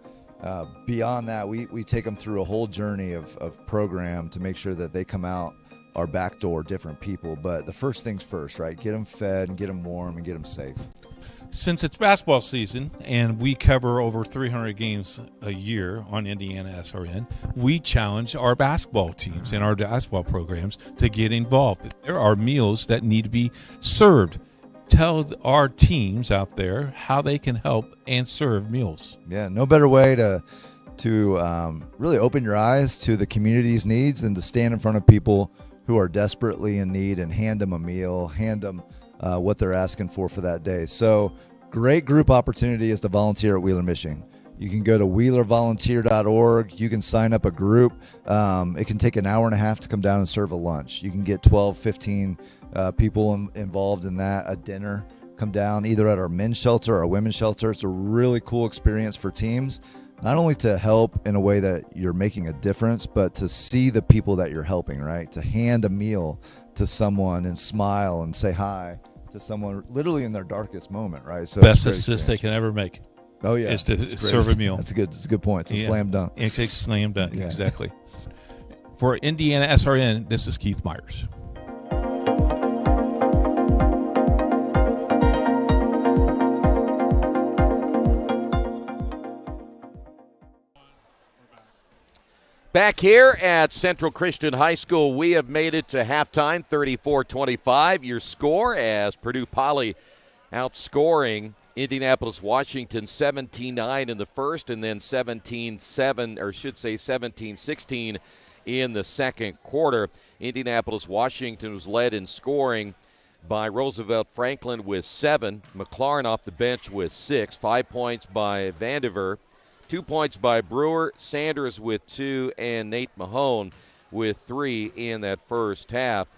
beyond that, we take them through a whole journey of program to make sure that they come out our back door different people. But the first things first, right? Get them fed and get them warm and get them safe. Since it's basketball season and we cover over 300 games a year on IndianaSRN, we challenge our basketball teams and our basketball programs to get involved. There are meals that need to be served. Tell our teams out there how they can help and serve meals. Yeah, no better way to really open your eyes to the community's needs than to stand in front of people who are desperately in need and hand them a meal, hand them what they're asking for that day. So great group opportunity is to volunteer at Wheeler Mission. You can go to wheelervolunteer.org. You can sign up a group. It can take an hour and a half to come down and serve a lunch. You can get 12, 15 people involved in that, a dinner. Come down either at our men's shelter or our women's shelter. It's a really cool experience for teams, not only to help in a way that you're making a difference, but to see the people that you're helping, right? To hand a meal to someone and smile and say hi to someone literally in their darkest moment, right? So best assist they can ever make. Oh yeah, is to serve a meal. That's a good point. It's a slam dunk. It's a slam dunk, exactly. For IndianaSRN, this is Keith Myers. Back here at Central Christian High School, we have made it to halftime, 34-25. Your score as Purdue Poly outscoring Indianapolis-Washington 17-9 in the first, and then 17-16 in the second quarter. Indianapolis-Washington was led in scoring by Roosevelt Franklin with 7, McLaurin off the bench with 6, 5 points by Vandiver, 2 points by Brewer, Sanders with 2, and Nate Mahone with 3 in that first half.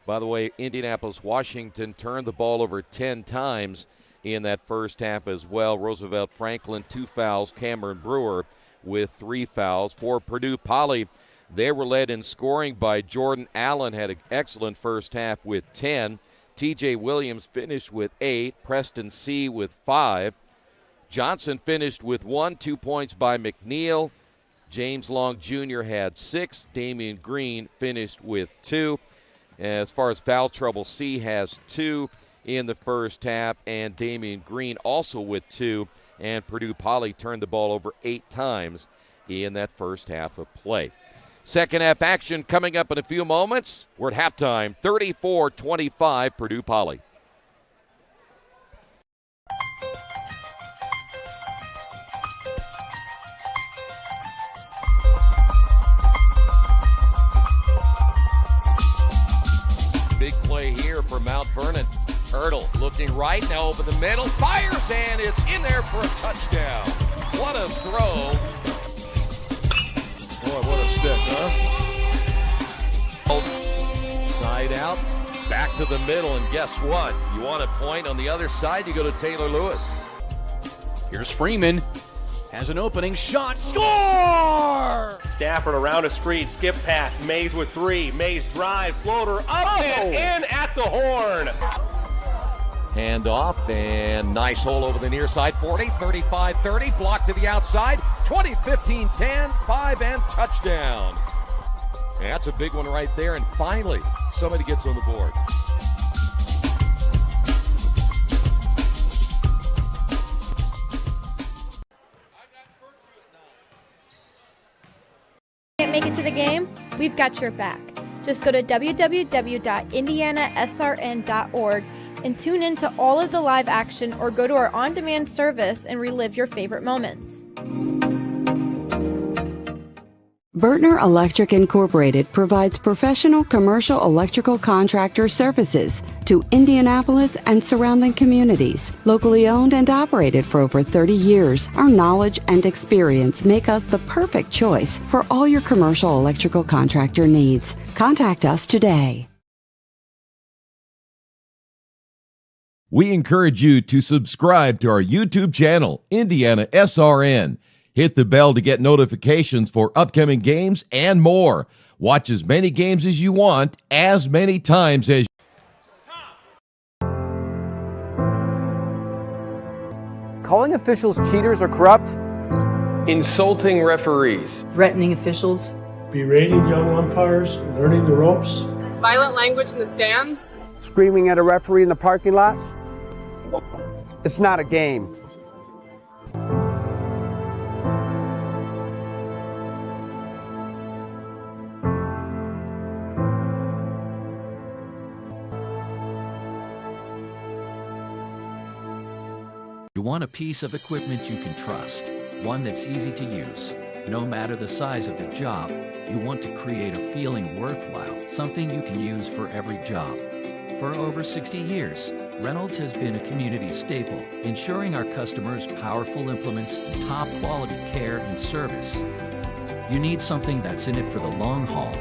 By the way, Indianapolis-Washington turned the ball over 10 times in that first half as well. Roosevelt Franklin, 2 fouls. Cameron Brewer with 3 fouls. For Purdue Poly, they were led in scoring by Jordan Allen, had an excellent first half with 10. TJ Williams finished with 8. Preston C. with 5. Johnson finished with 1, 2 points by McNeil. James Long Jr. had 6. Damian Green finished with 2. As far as foul trouble, C has 2 in the first half, and Damian Green also with 2. And Purdue Poly turned the ball over 8 times in that first half of play. Second half action coming up in a few moments. We're at halftime, 34-25, Purdue Poly. Big play here for Mount Vernon. Hurdle looking right, now over the middle, fires, and it's in there for a touchdown. What a throw. Boy, what a stick, huh? Side out, back to the middle, and guess what? You want a point on the other side, you go to Taylor Lewis. Here's Freeman. Has an opening shot. Score! Stafford around a screen. Skip pass. Mays with 3. Mays drive. Floater up and in at the horn. Hand off, and nice hole over the near side. 40, 35, 30. Block to the outside. 20, 15, 10, 5, and touchdown. And that's a big one right there. And finally, somebody gets on the board. Can't make it to the game? We've got your back. Just go to www.IndianaSRN.org and tune in to all of the live action, or go to our on-demand service and relive your favorite moments. Bertner Electric Incorporated provides professional commercial electrical contractor services to Indianapolis and surrounding communities. Locally owned and operated for over 30 years, our knowledge and experience make us the perfect choice for all your commercial electrical contractor needs. Contact us today. We encourage you to subscribe to our YouTube channel, IndianaSRN. Hit the bell to get notifications for upcoming games and more. Watch as many games as you want, as many times as Calling officials cheaters or corrupt? Insulting referees. Threatening officials. Berating young umpires, learning the ropes. Violent language in the stands. Screaming at a referee in the parking lot. It's not a game. You want a piece of equipment you can trust, one that's easy to use. No matter the size of the job, you want to create a feeling worthwhile, something you can use for every job. For over 60 years, Reynolds has been a community staple, ensuring our customers powerful implements, top quality care and service. You need something that's in it for the long haul.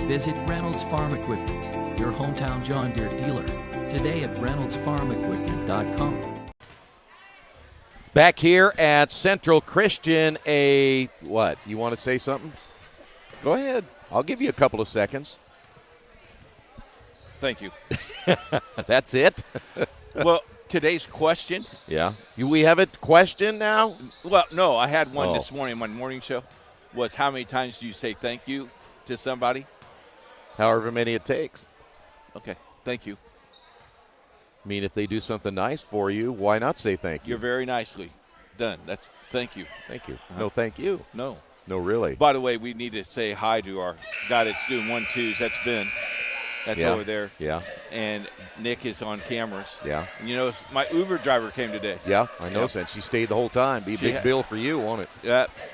Visit Reynolds Farm Equipment, your hometown John Deere dealer, today at reynoldsfarmequipment.com. Back here at Central Christian, what? You want to say something? Go ahead. I'll give you a couple of seconds. Thank you. That's it? Well, today's question. Yeah. We have a question now? Well, no, I had one this morning. My morning show was, how many times do you say thank you to somebody? However many it takes. Okay. Thank you. I mean, if they do something nice for you, why not say thank you? You're very nicely done. That's thank you. Thank you. No, thank you. No. No, really. By the way, we need to say hi to our guy that's doing 1-2s. That's Ben. That's over there. Yeah. And Nick is on cameras. Yeah. And you know, my Uber driver came today. Yeah, I know that. She stayed the whole time. Be a big bill for you, won't it?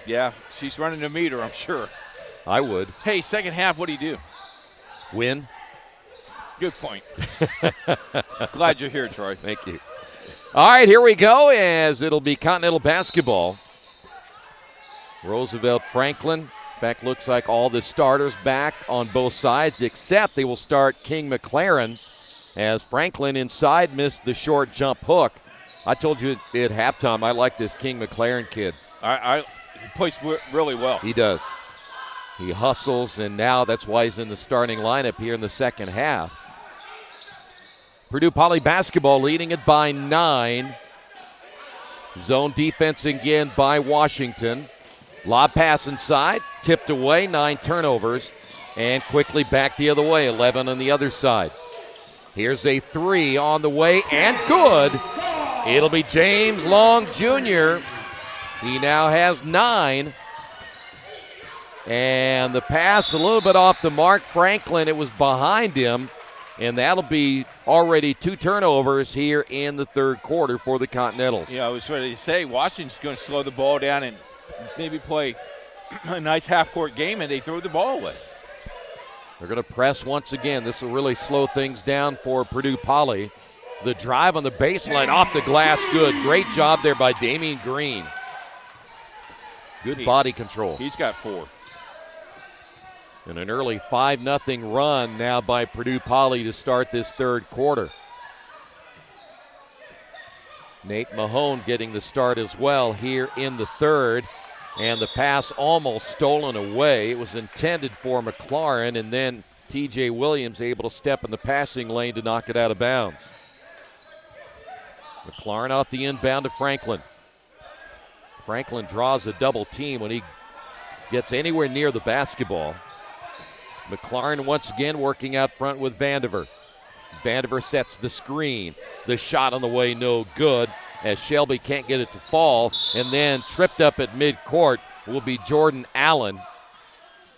Yeah. She's running the meter, I'm sure. I would. Hey, second half, what do you do? Win. Good point. Glad you're here, Troy. Thank you. All right, here we go, as it'll be Continental basketball. Roosevelt Franklin. In fact, looks like all the starters back on both sides, except they will start King McLaren, as Franklin inside missed the short jump hook. I told you at halftime I like this King McLaren kid. He plays really well. He does. He hustles, and now that's why he's in the starting lineup here in the second half. Purdue Poly basketball leading it by 9. Zone defense again by Washington. Lob pass inside, tipped away, 9 turnovers, and quickly back the other way, 11 on the other side. Here's a 3 on the way, and good. It'll be James Long Jr. He now has 9. And the pass a little bit off the mark. Franklin, it was behind him. And that'll be already 2 turnovers here in the third quarter for the Continentals. Yeah, I was ready to say Washington's going to slow the ball down and maybe play a nice half-court game, and they throw the ball away. They're going to press once again. This will really slow things down for Purdue Poly. The drive on the baseline off the glass, good. Great job there by Damian Green. Good body control. He's got 4. And an early 5-0 run now by Purdue Poly to start this third quarter. Nate Mahone getting the start as well here in the third. And the pass almost stolen away. It was intended for McLaren, and then TJ Williams able to step in the passing lane to knock it out of bounds. McLaren off the inbound to Franklin. Franklin draws a double team when he gets anywhere near the basketball. McLaren once again working out front with Vandiver. Vandiver sets the screen. The shot on the way, no good, as Shelby can't get it to fall. And then tripped up at midcourt will be Jordan Allen.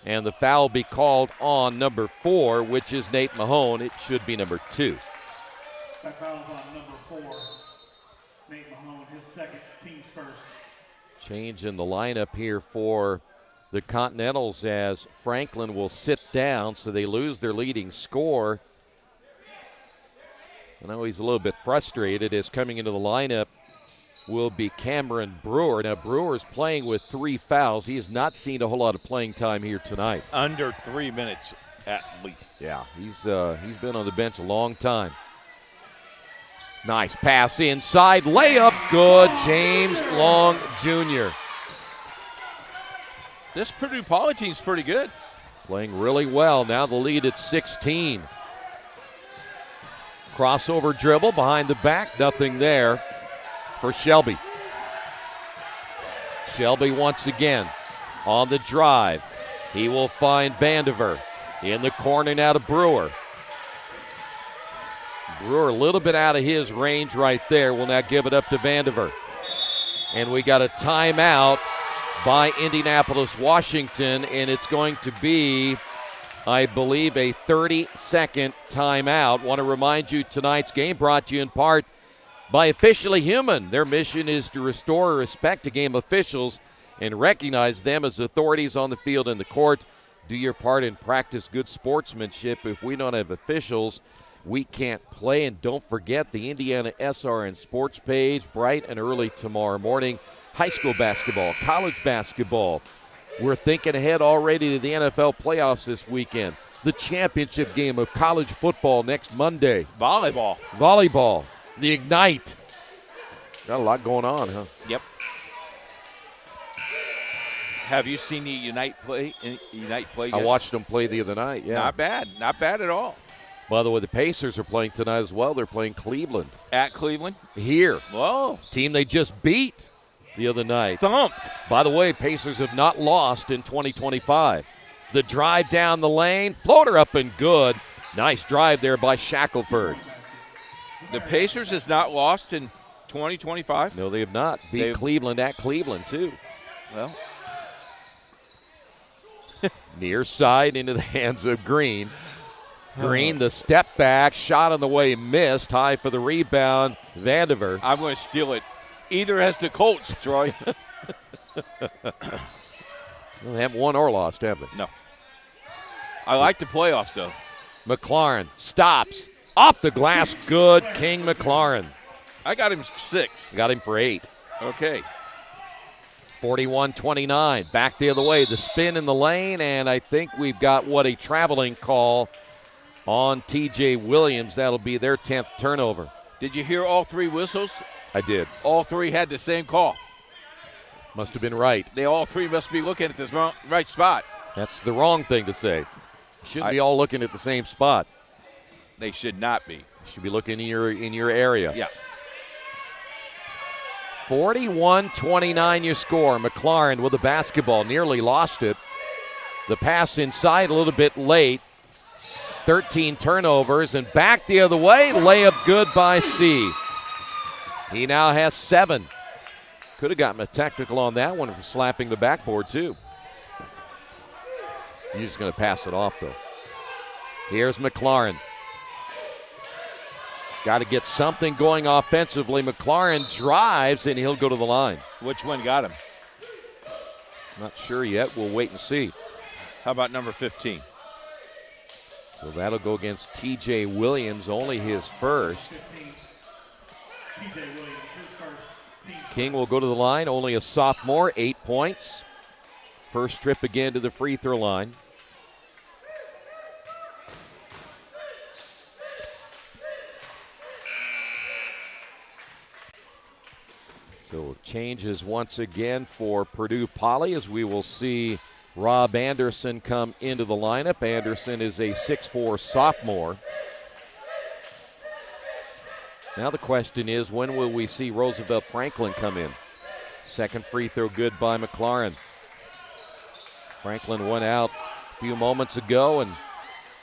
And the foul will be called on number 4, which is Nate Mahone. It should be number 2. That foul's on number 4. Nate Mahone, his second, team's first. Change in the lineup here for the Continentals as Franklin will sit down, so they lose their leading scorer. I know he's a little bit frustrated as coming into the lineup will be Cameron Brewer. Now, Brewer's playing with 3 fouls. He has not seen a whole lot of playing time here tonight. Under 3 minutes at least. Yeah, he's been on the bench a long time. Nice pass inside, layup, good. James Long Jr. This Purdue Poly team's pretty good. Playing really well. Now the lead at 16. Crossover dribble behind the back, nothing there for Shelby. Shelby once again on the drive. He will find Vandiver in the corner now to Brewer. Brewer a little bit out of his range right there. Will now give it up to Vandiver. And we got a timeout by Indianapolis, Washington, and it's going to be, I believe, a 30-second timeout. Want to remind you tonight's game brought to you in part by Officially Human. Their mission is to restore respect to game officials and recognize them as authorities on the field and the court. Do your part and practice good sportsmanship. If we don't have officials, we can't play. And don't forget the IndianaSRN sports page, bright and early tomorrow morning. High school basketball, college basketball. We're thinking ahead already to the NFL playoffs this weekend. The championship game of college football next Monday. Volleyball. The Ignite. Got a lot going on, huh? Yep. Have you seen the Unite play? I watched them play the other night, yeah. Not bad at all. By the way, the Pacers are playing tonight as well. They're playing Cleveland. At Cleveland? Here. Whoa. Team they just beat the other night. Thumped. By the way, Pacers have not lost in 2025. The drive down the lane, floater up and good. Nice drive there by Shackelford. The Pacers has not lost in 2025? No, they have not. Beat Cleveland at Cleveland, too. Well. Near side into the hands of Green. Green, the step back, shot on the way, missed. High for the rebound, Vandiver. I'm going to steal it. Either has the Colts, Troy. They haven't won or lost, have they? No. I like the playoffs, though. McLaurin stops. Off the glass, good. King McLaurin. I got him 6. Got him for 8. Okay. 41-29. Back the other way. The spin in the lane, and I think we've got a traveling call on T.J. Williams. That'll be their 10th turnover. Did you hear all 3 whistles? I did. All 3 had the same call. Must have been right. They all 3 must be looking at the right spot. That's the wrong thing to say. Shouldn't be all looking at the same spot. They should not be. Should be looking in your area. Yeah. 41-29 your score. McLaurin with the basketball. Nearly lost it. The pass inside a little bit late. 13 turnovers and back the other way. Layup good by C. He now has 7. Could have gotten a technical on that one for slapping the backboard too. He's just going to pass it off though. Here's McLaurin. Got to get something going offensively. McLaurin drives, and he'll go to the line. Which one got him? Not sure yet. We'll wait and see. How about number 15? So that'll go against T.J. Williams, only his first. King will go to the line, only a sophomore, 8 points. First trip again to the free throw line. So changes once again for Purdue Poly as we will see Rob Anderson come into the lineup. Anderson is a 6'4 sophomore. Now the question is, when will we see Roosevelt Franklin come in? Second free throw good by McLaurin. Franklin went out a few moments ago, and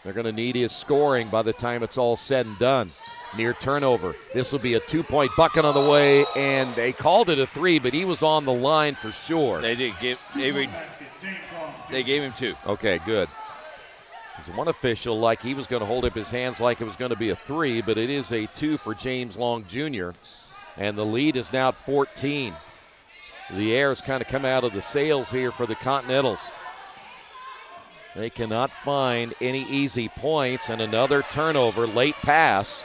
they're going to need his scoring by the time it's all said and done. Near turnover. This will be a 2-point bucket on the way, and they called it a 3, but he was on the line for sure. They did give they gave him 2. Okay, good. There's one official like he was going to hold up his hands like it was going to be a 3, but it is a 2 for James Long Jr., and the lead is now at 14. The air has kind of come out of the sails here for the Continentals. They cannot find any easy points, and another turnover, late pass.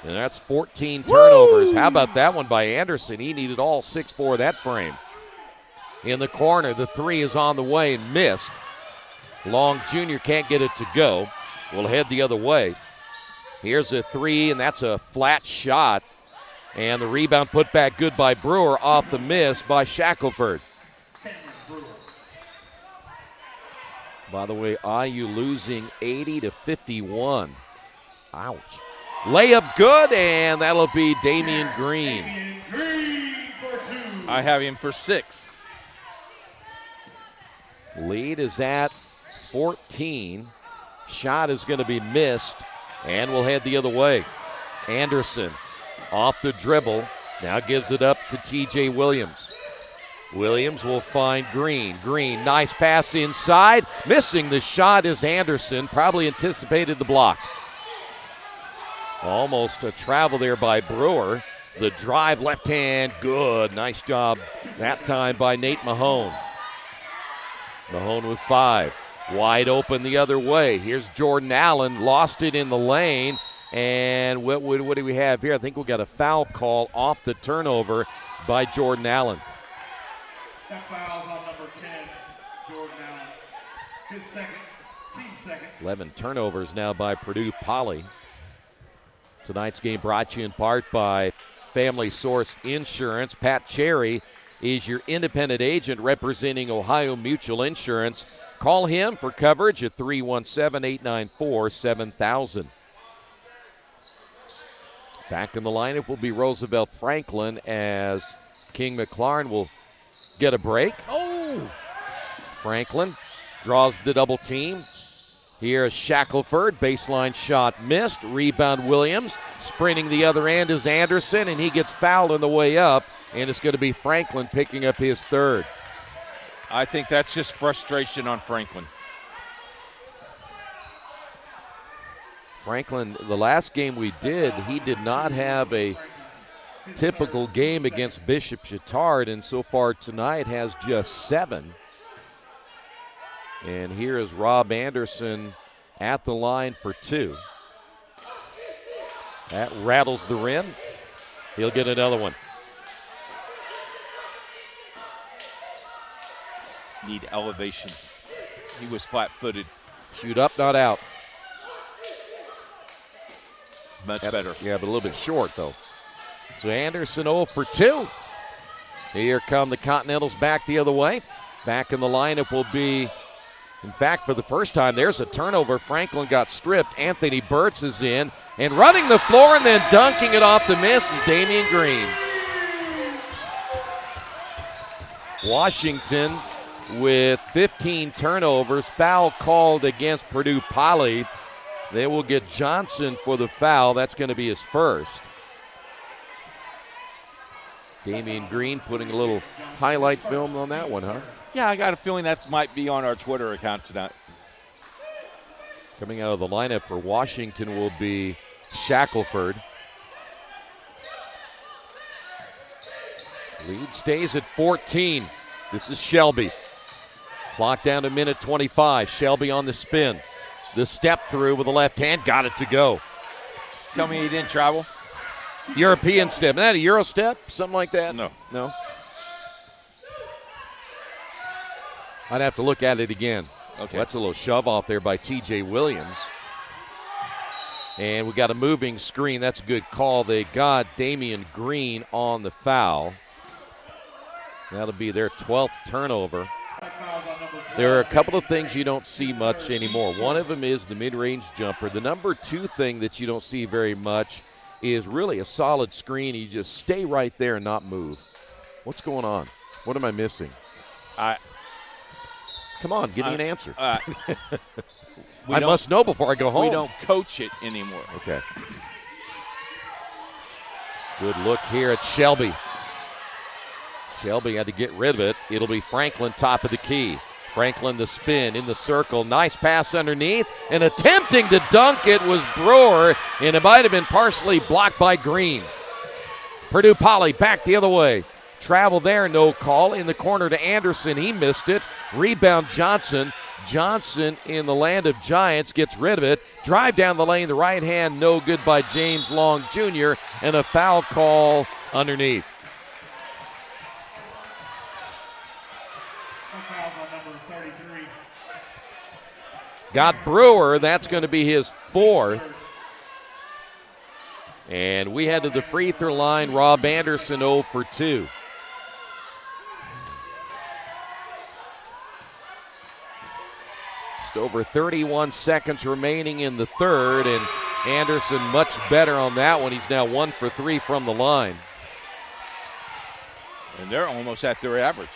And that's 14 turnovers. How about that one by Anderson? He needed all 6 of that frame. In the corner, the 3 is on the way and missed. Long Jr. can't get it to go. Will head the other way. Here's a three, and that's a flat shot. And the rebound put back good by Brewer off the miss by Shackelford. By the way, IU losing 80-51. Ouch. Layup good, and that'll be Damian Green. I have him for 6. Lead is at 14. Shot is going to be missed, and we'll head the other way. Anderson off the dribble, now gives it up to T.J. Williams. Williams will find Green. Green, nice pass inside. Missing the shot is Anderson. Probably anticipated the block. Almost a travel there by Brewer. The drive, left hand, good. Nice job that time by Nate Mahone. Mahone with 5. Wide open the other way. Here's Jordan Allen. Lost it in the lane. And what do we have here? I think we got a foul call off the turnover by Jordan Allen. That foul's on number 10, Jordan Allen. His second, team second. 11 turnovers now by Purdue Poly. Tonight's game brought to you in part by Family Source Insurance. Pat Cherry is your independent agent representing Ohio Mutual Insurance. Call him for coverage at 317-894-7000. Back in the lineup will be Roosevelt Franklin as King McLaurin will get a break. Oh! Franklin draws the double team. Here is Shackelford. Baseline shot missed. Rebound Williams. Sprinting the other end is Anderson, and he gets fouled on the way up, and it's going to be Franklin picking up his 3rd. I think that's just frustration on Franklin. Franklin, the last game we did, he did not have a typical game against Bishop Chatard, and so far tonight has just 7. And here is Rob Anderson at the line for 2. That rattles the rim. He'll get another one. Need elevation. He was flat-footed. Shoot up, not out. Much better. Yeah, but a little bit short, though. So Anderson 0 for 2. Here come the Continentals back the other way. Back in the lineup will be, in fact, for the first time, there's a turnover. Franklin got stripped. Anthony Burtz is in. And running the floor and then dunking it off the miss is Damian Green. Washington with 15 turnovers. Foul called against Purdue Poly. They will get Johnson for the foul. That's going to be his first. Damian Green putting a little highlight film on that one, huh? Yeah, I got a feeling that might be on our Twitter account tonight. Coming out of the lineup for Washington will be Shackelford. Lead stays at 14. This is Shelby. Clock down to minute 25. Shelby on the spin. The step through with the left hand. Got it to go. Tell me he didn't travel? European step. Isn't that a Euro step? Something like that? No. No? I'd have to look at it again. Okay. That's a little shove off there by T.J. Williams. And we got a moving screen. That's a good call. They got Damian Green on the foul. That'll be their 12th turnover. There are a couple of things you don't see much anymore. One of them is the mid-range jumper. The number 2 thing that you don't see very much is really a solid screen. You just stay right there and not move. What's going on? What am I missing? Come on, give me an answer. I must know before I go home. We don't coach it anymore. Okay. Good look here at Shelby. Shelby had to get rid of it. It'll be Franklin top of the key. Franklin the spin in the circle. Nice pass underneath. And attempting to dunk it was Brewer. And it might have been partially blocked by Green. Purdue Poly back the other way. Travel there, no call. In the corner to Anderson. He missed it. Rebound Johnson. Johnson in the land of giants gets rid of it. Drive down the lane. The right hand no good by James Long Jr. And a foul call underneath. Got Brewer. That's going to be his 4th. And we head to the free throw line. Rob Anderson 0 for 2. Just over 31 seconds remaining in the third, and Anderson much better on that one. He's now 1 for 3 from the line. And they're almost at their average.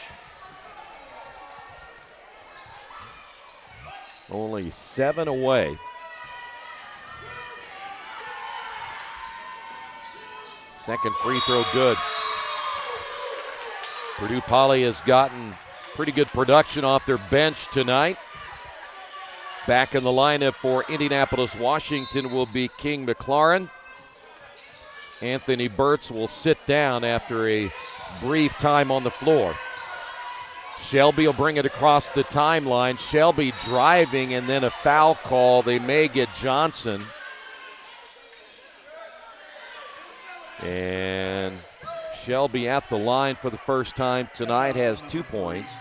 Only 7 away. Second free throw good. Purdue Poly has gotten pretty good production off their bench tonight. Back in the lineup for Indianapolis, Washington will be King McLaurin. Anthony Burtz will sit down after a brief time on the floor. Shelby will bring it across the timeline. Shelby driving, and then a foul call. They may get Johnson. And Shelby at the line for the first time tonight has 2 points.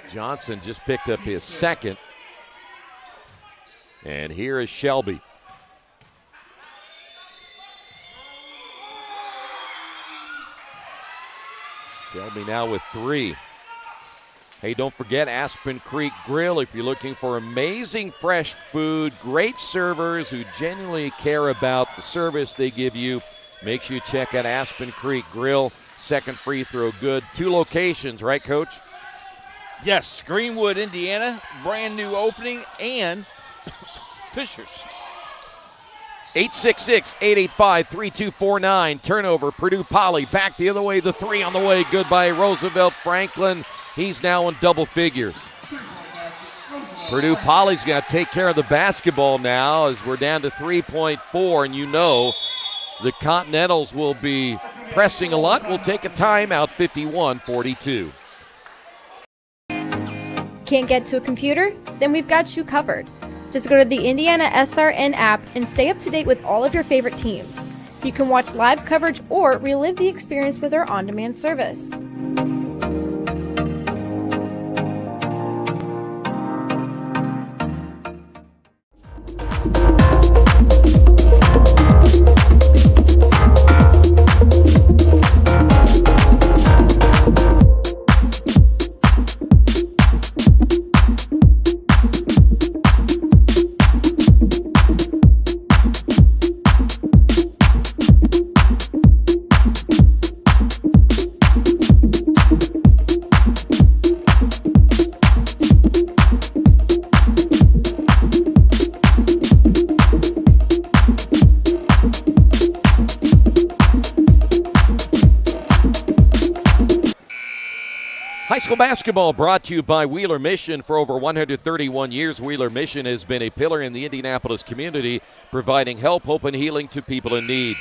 Johnson just picked up his second. And here is Shelby. Shelby now with 3. Hey, don't forget Aspen Creek Grill. If you're looking for amazing fresh food, great servers who genuinely care about the service they give you, make sure you check out Aspen Creek Grill. Second free throw good. 2 locations, right, Coach? Yes, Greenwood, Indiana, brand new opening, and Fishers. 866-885-3249. Turnover, Purdue Poly back the other way. The 3 on the way, good by Roosevelt Franklin. He's now in double figures. Purdue Poly's got to take care of the basketball now as we're down to 3.4, and you know the Continentals will be pressing a lot. We'll take a timeout, 51-42. Can't get to a computer? Then we've got you covered. Just go to the IndianaSRN app and stay up to date with all of your favorite teams. You can watch live coverage or relive the experience with our on-demand service. Basketball brought to you by Wheeler Mission. For over 131 years, Wheeler Mission has been a pillar in the Indianapolis community, providing help, hope, and healing to people in need.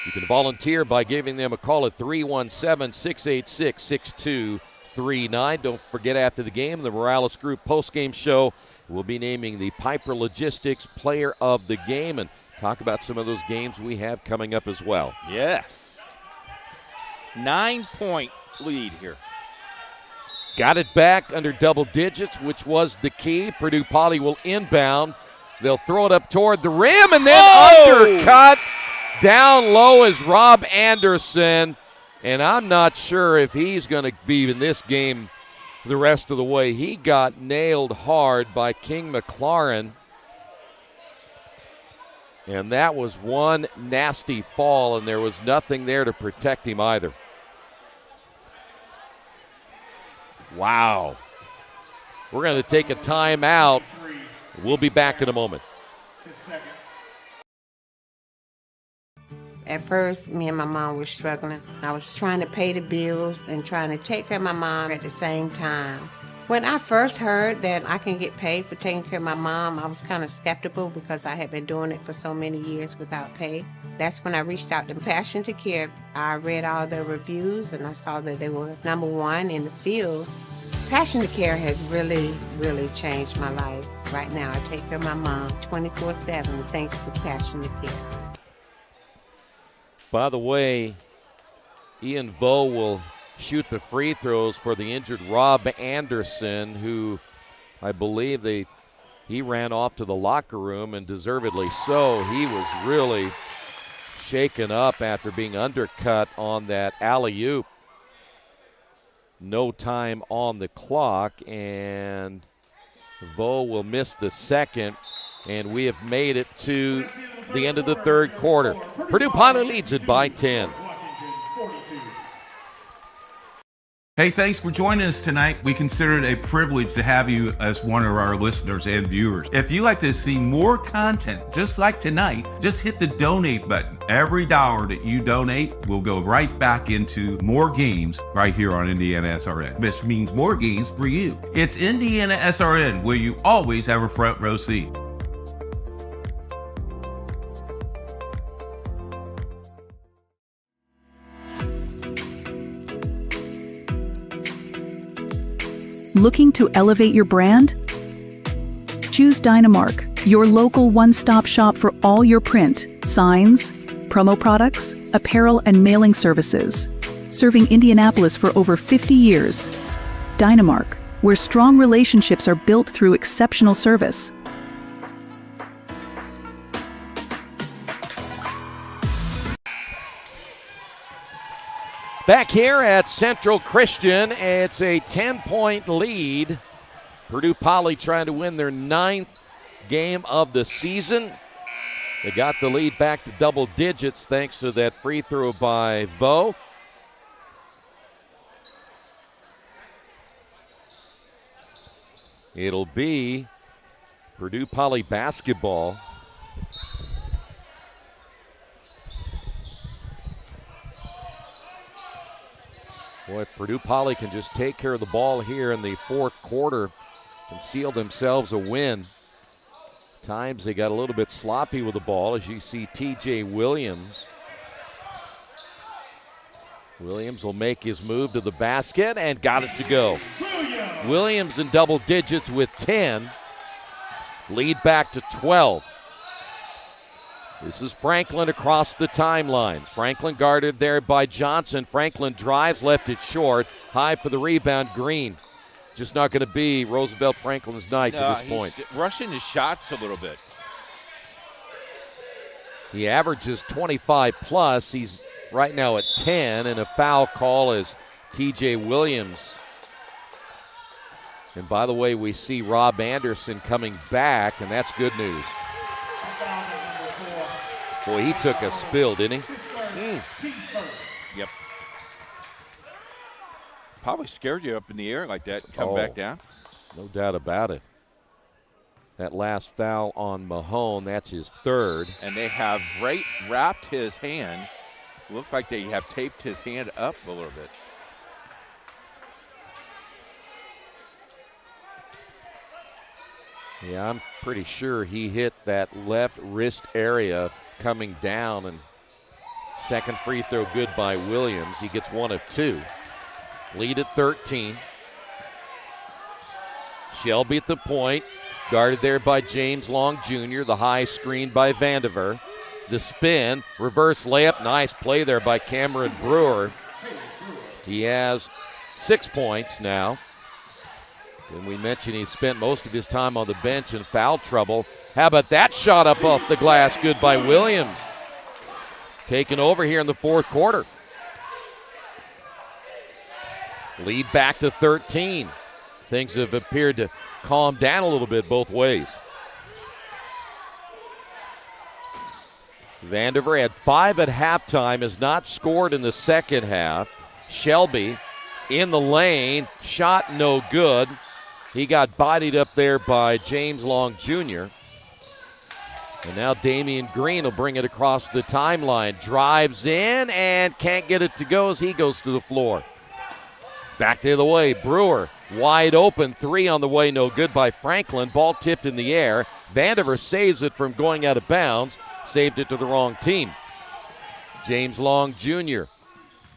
You can volunteer by giving them a call at 317-686-6239. Don't forget, after the game, the Morales Group postgame show will be naming the Piper Logistics Player of the Game and talk about some of those games we have coming up as well. Yes. 9-point lead here. Got it back under double digits, which was the key. Purdue Poly will inbound. They'll throw it up toward the rim, and then undercut. Down low is Rob Anderson, and I'm not sure if he's going to be in this game the rest of the way. He got nailed hard by King McLaurin, and that was one nasty fall, and there was nothing there to protect him either. Wow. We're going to take a timeout. We'll be back in a moment. At first, me and my mom were struggling. I was trying to pay the bills and trying to take care of my mom at the same time. When I first heard that I can get paid for taking care of my mom, I was kind of skeptical because I had been doing it for so many years without pay. That's when I reached out to Passion to Care. I read all the reviews and I saw that they were #1 in the field. Passion to Care has really, really changed my life. Right now, I take care of my mom 24/7 thanks to Passion to Care. By the way, Ian Vo will shoot the free throws for the injured Rob Anderson, who I believe they He ran off to the locker room, and deservedly so. He was really shaken up after being undercut on that alley-oop. No time on the clock, and Vo will miss the second, and we have made it to the end of the third quarter. Purdue Poly leads it by 10. Hey, thanks for joining us tonight. We consider it a privilege to have you as one of our listeners and viewers. If you'd like to see more content just like tonight, just hit the donate button. Every dollar that you donate will go right back into more games right here on IndianaSRN, which means more games for you. It's IndianaSRN, where you always have a front row seat. Looking to elevate your brand? Choose Dynamark, your local one-stop shop for all your print, signs, promo products, apparel, and mailing services. Serving Indianapolis for over 50 years. Dynamark, where strong relationships are built through exceptional service. Back here at Central Christian, it's a 10-point lead. Purdue Poly trying to win their 9th game of the season. They got the lead back to double digits thanks to that free throw by Vo. It'll be Purdue Poly basketball. Boy, if Purdue Poly can just take care of the ball here in the fourth quarter and seal themselves a win. Times they got a little bit sloppy with the ball, as you see T.J. Williams. Williams will make his move to the basket and got it to go. Williams in double digits with 10. Lead back to 12. This is Franklin across the timeline. Franklin guarded there by Johnson. Franklin drives, left it short. High for the rebound, Green. Just not going to be Roosevelt Franklin's night to this point. He's rushing his shots a little bit. He averages 25 plus. He's right now at 10, and a foul call is T.J. Williams. And by the way, we see Rob Anderson coming back, and that's good news. Boy, he took a spill, didn't he? Yep. Probably scared you up in the air like that and come back down. No doubt about it. That last foul on Mahone, that's his third. And they have wrapped his hand. Looks like they have taped his hand up a little bit. Yeah, I'm pretty sure he hit that left wrist area coming down, and second free throw good by Williams. He gets 1 of 2. Lead at 13. Shelby at the point, guarded there by James Long Jr. The high screen by Vandiver. The spin, reverse layup, nice play there by Cameron Brewer. He has 6 points now. And we mentioned he spent most of his time on the bench in foul trouble. How about that shot up off the glass? Good by Williams. Taken over here in the fourth quarter. Lead back to 13. Things have appeared to calm down a little bit both ways. Vandiver had 5 at halftime, has not scored in the second half. Shelby in the lane, shot no good. He got bodied up there by James Long Jr. And now Damian Green will bring it across the timeline. Drives in and can't get it to go as he goes to the floor. Back the other way, Brewer wide open. 3 on the way, no good by Franklin. Ball tipped in the air. Vandiver saves it from going out of bounds. Saved it to the wrong team. James Long Jr.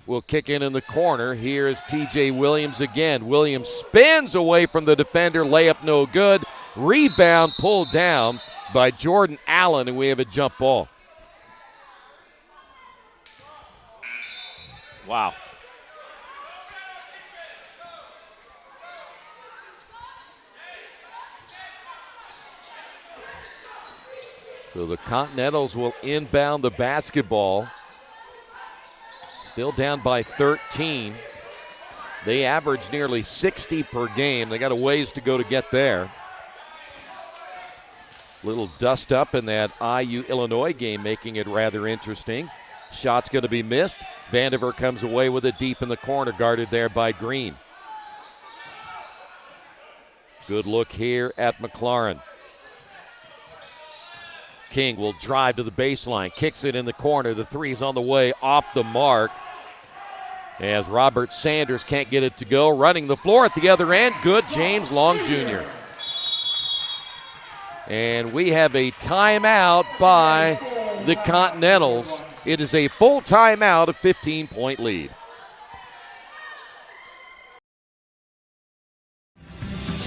will kick in the corner. Here is T.J. Williams again. Williams spins away from the defender. Layup no good. Rebound pulled down by Jordan Allen, and we have a jump ball. Wow. So the Continentals will inbound the basketball. Still down by 13. They average nearly 60 per game. They got a ways to go to get there. Little dust up in that IU-Illinois game, making it rather interesting. Shot's going to be missed. Vandiver comes away with it deep in the corner, guarded there by Green. Good look here at McLaurin. King will drive to the baseline, kicks it in the corner. The three's on the way, off the mark. As Robert Sanders can't get it to go. Running the floor at the other end. Good, James Long Jr. And we have a timeout by the Continentals. It is a full timeout, a 15-point lead.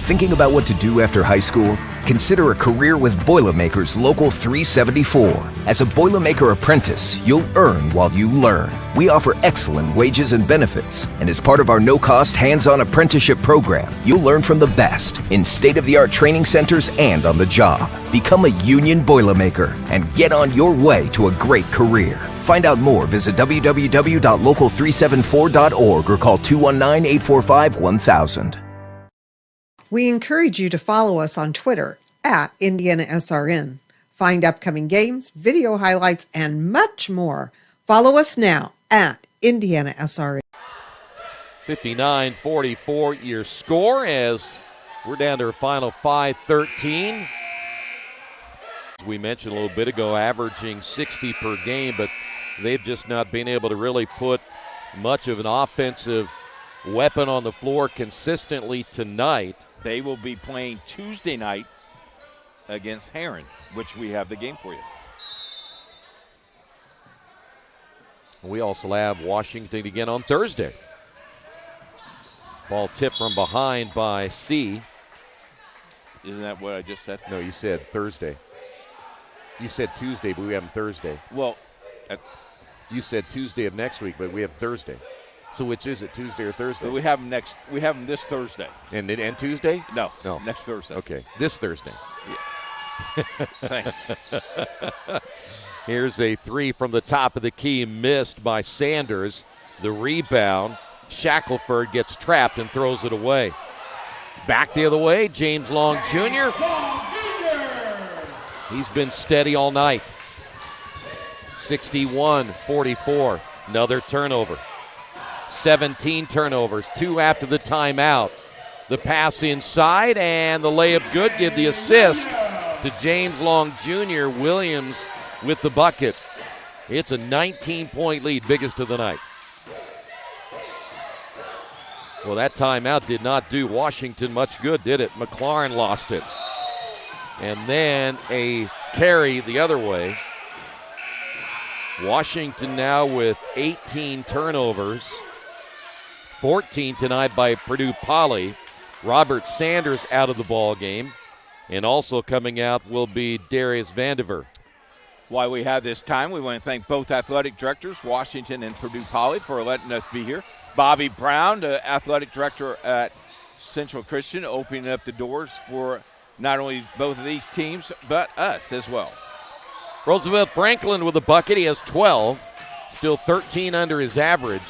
Thinking about what to do after high school? Consider a career with Boilermakers Local 374. As a Boilermaker apprentice, you'll earn while you learn. We offer excellent wages and benefits, and as part of our no-cost hands-on apprenticeship program, you'll learn from the best in state-of-the-art training centers and on the job. Become a union Boilermaker and get on your way to a great career. Find out more, visit www.local374.org or call 219-845-1000. We encourage you to follow us on Twitter at IndianaSRN. Find upcoming games, video highlights, and much more. Follow us now at IndianaSRN. 59-44 your score as we're down to our final 5:13. As we mentioned a little bit ago, averaging 60 per game, but they've just not been able to really put much of an offensive weapon on the floor consistently tonight. They will be playing Tuesday night against Heron, which we have the game for you. We also have Washington again on Thursday. Ball tipped from behind by C. Isn't that what I just said? No, you said Thursday. You said Tuesday, but we have them Thursday. Well, you said Tuesday of next week, but we have Thursday. So which is it, Tuesday or Thursday? We have them next. We have them this Thursday. And Tuesday? No, next Thursday. Okay, this Thursday. Yeah. Thanks. Here's a three from the top of the key, missed by Sanders. The rebound, Shackelford gets trapped and throws it away. Back the other way, James Long Jr. He's been steady all night. 61-44, another turnover. 17 turnovers, 2 after the timeout. The pass inside and the layup good. Give the assist to James Long Jr. Williams with the bucket. It's a 19-point lead, biggest of the night. Well, that timeout did not do Washington much good, did it? McLaurin lost it. And then a carry the other way. Washington now with 18 turnovers. 14 tonight by Purdue Poly. Robert Sanders out of the ball game. And also coming out will be Darius Vandiver. While we have this time, we want to thank both athletic directors, Washington and Purdue Poly, for letting us be here. Bobby Brown, the athletic director at Central Christian, opening up the doors for not only both of these teams, but us as well. Roosevelt Franklin with a bucket. He has 12. Still 13 under his average.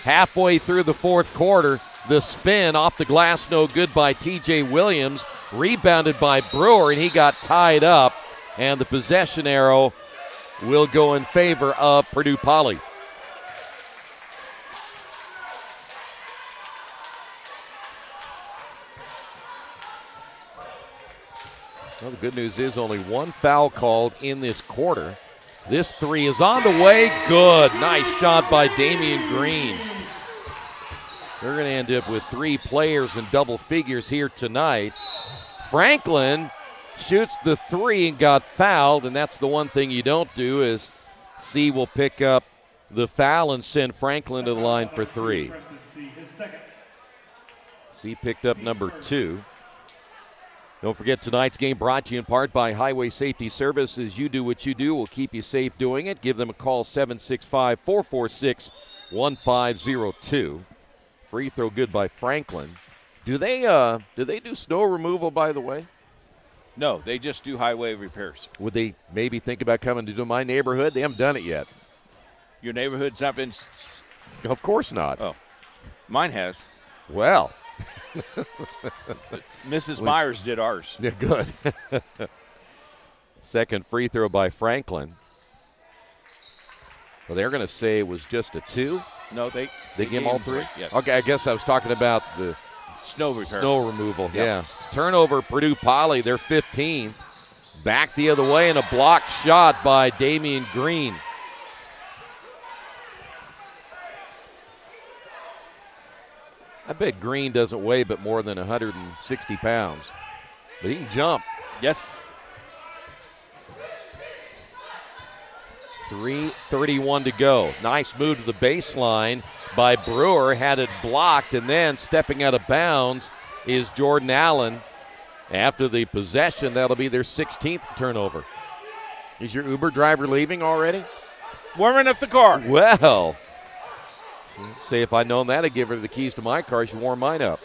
Halfway through the fourth quarter, the spin off the glass, no good by T.J. Williams. Rebounded by Brewer, and he got tied up. And the possession arrow will go in favor of Purdue Poly. Well, the good news is only one foul called in this quarter. This three is on the way. Good. Nice shot by Damian Green. They're going to end up with 3 players in double figures here tonight. Franklin shoots the 3 and got fouled, and that's the one thing you don't do is C will pick up the foul and send Franklin to the line for 3. C picked up number 2. Don't forget tonight's game brought to you in part by Highway Safety Services. You do what you do. We'll keep you safe doing it. Give them a call, 765-446-1502. Free throw good by Franklin. Do they do snow removal, by the way? No, they just do highway repairs. Would they maybe think about coming to do my neighborhood? They haven't done it yet. Your neighborhood's not been. Of course not. Oh, mine has. Well, Mrs. Myers did ours. Yeah, good. Second free throw by Franklin. Well, they're going to say it was just a 2. No, they give him all 3. Yes. Okay, I guess I was talking about the snow repair. Snow removal. Yep. Yeah. Turnover. Purdue Poly. They're 15. Back the other way and a blocked shot by Damian Green. I bet Green doesn't weigh but more than 160 pounds. But he can jump. Yes. 3:31 to go. Nice move to the baseline by Brewer. Had it blocked, and then stepping out of bounds is Jordan Allen. After the possession, that'll be their 16th turnover. Is your Uber driver leaving already? Warming up the car. Well, say if I'd known that, I'd give her the keys to my car. She warm mine up.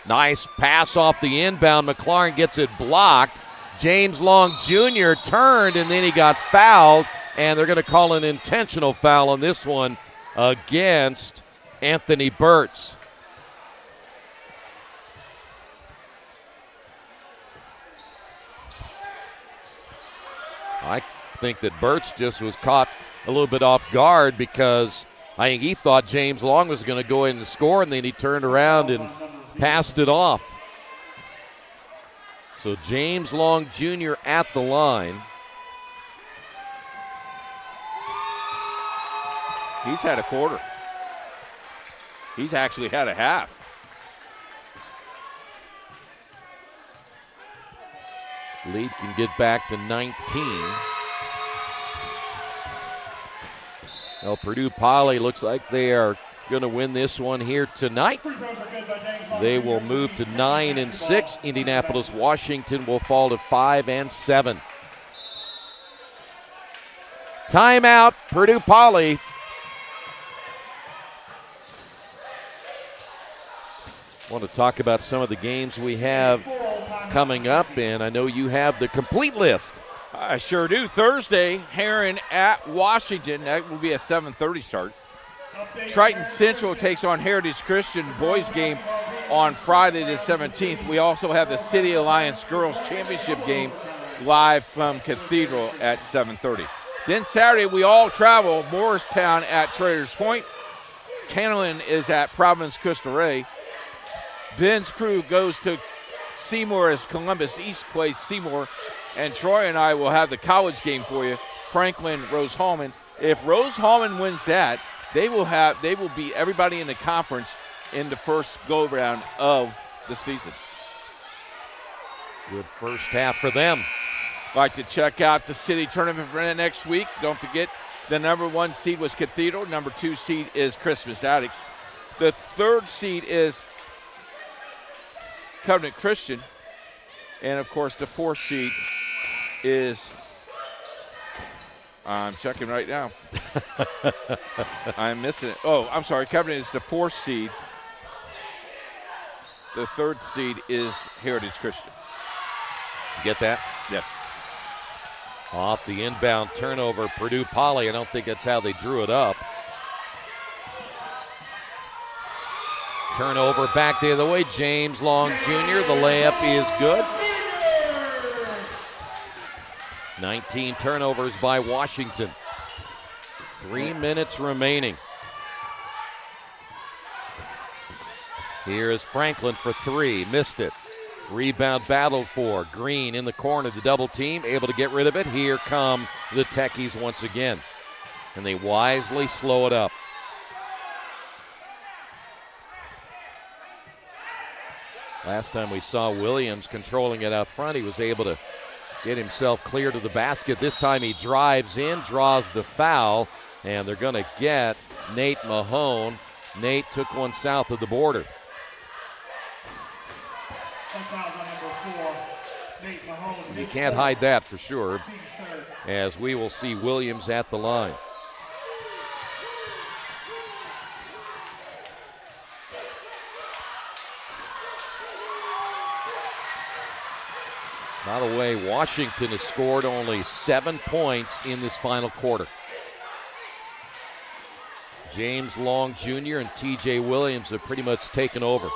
Nice pass off the inbound. McLaurin gets it blocked. James Long Jr. turned, and then he got fouled, and they're going to call an intentional foul on this one against Anthony Burtz. I think that Burtz just was caught a little bit off guard because I think he thought James Long was going to go in and score, and then he turned around and passed it off. So James Long Jr. at the line. He's had a quarter. He's actually had a half. Lead can get back to 19. Well, Purdue Poly looks like they are going to win this one here tonight. They will move to 9-6. Indianapolis, Washington will fall to 5-7. Timeout, Purdue Poly. Want to talk about some of the games we have coming up, and I know you have the complete list. I sure do. Thursday, Heron at Washington. That will be a 7:30 start. Triton Central takes on Heritage Christian boys game on Friday the 17th. We also have the City Alliance Girls Championship game live from Cathedral at 7:30. Then Saturday, we all travel. Morristown at Traders Point. Canavan is at Providence Costa Rey. Ben's crew goes to Seymour as Columbus East plays Seymour. And Troy and I will have the college game for you. Franklin, Rose-Hulman. If Rose-Hulman wins that, they will beat everybody in the conference in the first go-round of the season. Good first half for them. Like to check out the city tournament for next week. Don't forget, the number 1 seed was Cathedral. Number 2 seed is Christmas Addicts. The 3rd seed is Covenant Christian. And, of course, the 4th seed is, I'm checking right now. I'm missing it. Oh, I'm sorry. Covenant is the 4th seed. The 3rd seed is Heritage Christian. You get that? Yes. Off the inbound turnover, Purdue Poly. I don't think that's how they drew it up. Turnover back the other way. James Long Jr. The layup is good. 19 turnovers by Washington. 3 minutes remaining. Here is Franklin for 3. Missed it. Rebound battled for. Green in the corner, the double team, able to get rid of it. Here come the Techies once again. And they wisely slow it up. Last time we saw Williams controlling it out front, he was able to get himself clear to the basket. This time he drives in, draws the foul, and they're going to get Nate Mahone. Nate took one south of the border. You can't hide that for sure, as we will see Williams at the line. By the way, Washington has scored only 7 points in this final quarter. James Long Jr. and T.J. Williams have pretty much taken over.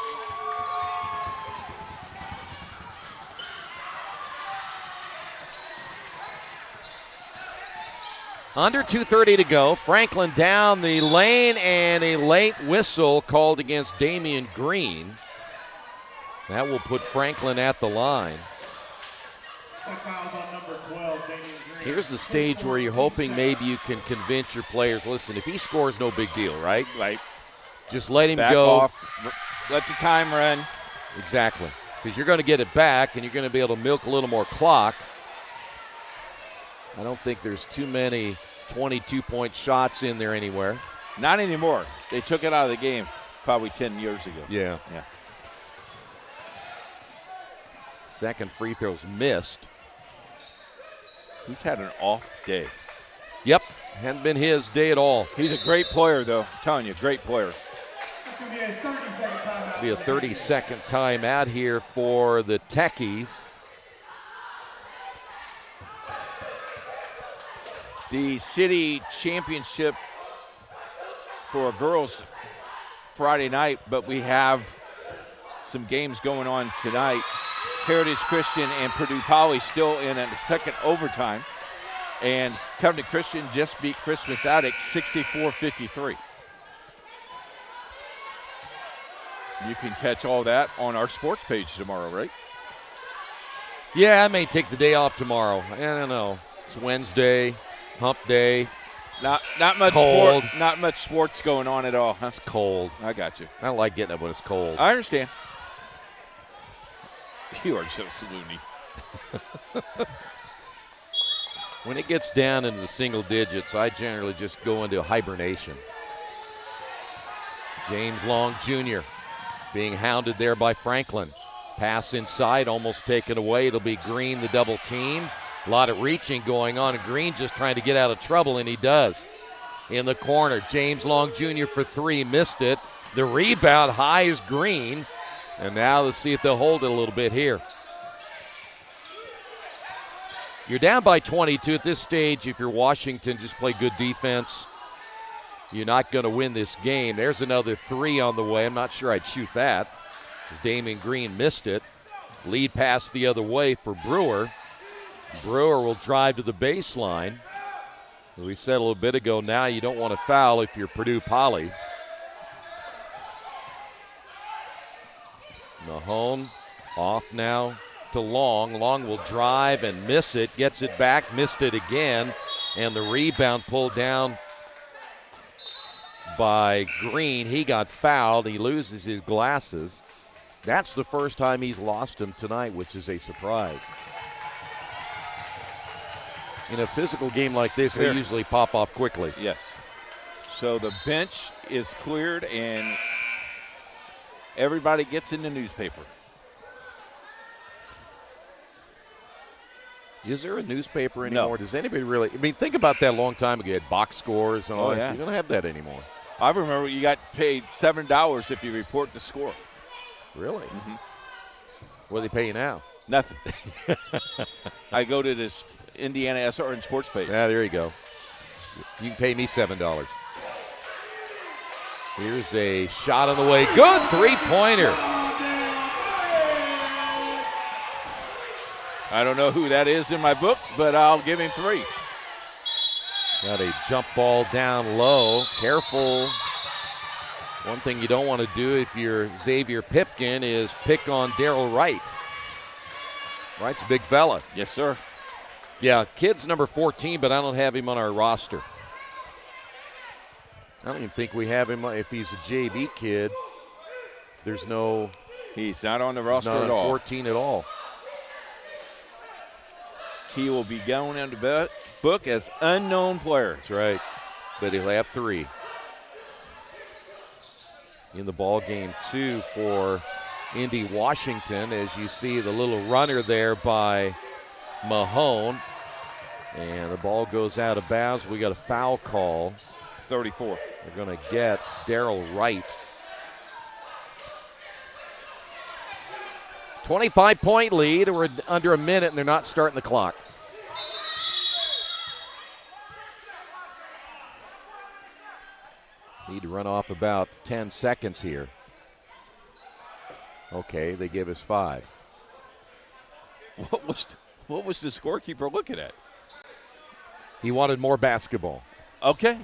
Under 2:30 to go. Franklin down the lane, and a late whistle called against Damian Green. That will put Franklin at the line. Here's the stage where you're hoping maybe you can convince your players, listen, if he scores, no big deal, right? Right. Just let him Back go. off. Let the time run. Exactly. Because you're going to get it back, and you're going to be able to milk a little more clock. I don't think there's too many 22-point shots in there anywhere. Not anymore. They took it out of the game probably 10 years ago. Yeah. Second free throw's missed. He's had an off day. Yep. Hadn't been his day at all. He's a great player, though. I'm telling you, great player. Be a 30-second timeout here for the Techies. The city championship for girls Friday night, but we have some games going on tonight. Heritage Christian and Purdue Poly still in a second overtime. And Covenant Christian just beat Christmas Attic 64-53. You can catch all that on our sports page tomorrow, right? Yeah, I may take the day off tomorrow. I don't know. It's Wednesday, hump day. Not much cold. Not much sports going on at all. Huh? It's cold. I got you. I don't like getting up when it's cold. I understand. You are so loony. When it gets down into the single digits, I generally just go into hibernation. James Long Jr. being hounded there by Franklin. Pass inside, almost taken away. It'll be Green, the double team. A lot of reaching going on, and Green just trying to get out of trouble, and he does. In the corner, James Long Jr. for three, missed it. The rebound, high is Green. And now let's see if they'll hold it a little bit here. You're down by 22 at this stage. If you're Washington, just play good defense. You're not going to win this game. There's another three on the way. I'm not sure I'd shoot that because Damian Green missed it. Lead pass the other way for Brewer. Brewer will drive to the baseline. As we said a little bit ago, now you don't want to foul if you're Purdue Poly. Mahone off now to Long. Long will drive and miss it. Gets it back, missed it again. And the rebound pulled down by Green. He got fouled. He loses his glasses. That's the first time he's lost them tonight, which is a surprise. In a physical game like this, they usually pop off quickly. Yes. So the bench is cleared and everybody gets in the newspaper. Is there a newspaper anymore? No. Does anybody really? I mean, think about that a long time ago. You had box scores and all that. Yeah. You don't have that anymore. I remember you got paid $7 if you report the score. Really? Mm-hmm. What do they pay you now? Nothing. I go to this IndianaSRN sports page. Yeah, there you go. You can pay me $7. Here's a shot on the way. Good three-pointer. I don't know who that is in my book, but I'll give him three. Got a jump ball down low. Careful. One thing you don't want to do if you're Xavier Pipkin is pick on Darrell Wright. Wright's a big fella. Yes, sir. Yeah, kid's number 14, but I don't have him on our roster. I don't even think we have him. If he's a JV kid, there's no. He's not on the roster not at all. 14 at all. He will be going into the book as unknown player. That's right, but he'll have three in the ball game too for Indy Washington. As you see the little runner there by Mahone, and the ball goes out of bounds. We got a foul call. 34. They're going to get Darrell Wright. 25-point lead. We're under a minute, and they're not starting the clock. Need to run off about 10 seconds here. Okay, they give us 5. What was the scorekeeper looking at? He wanted more basketball. Okay.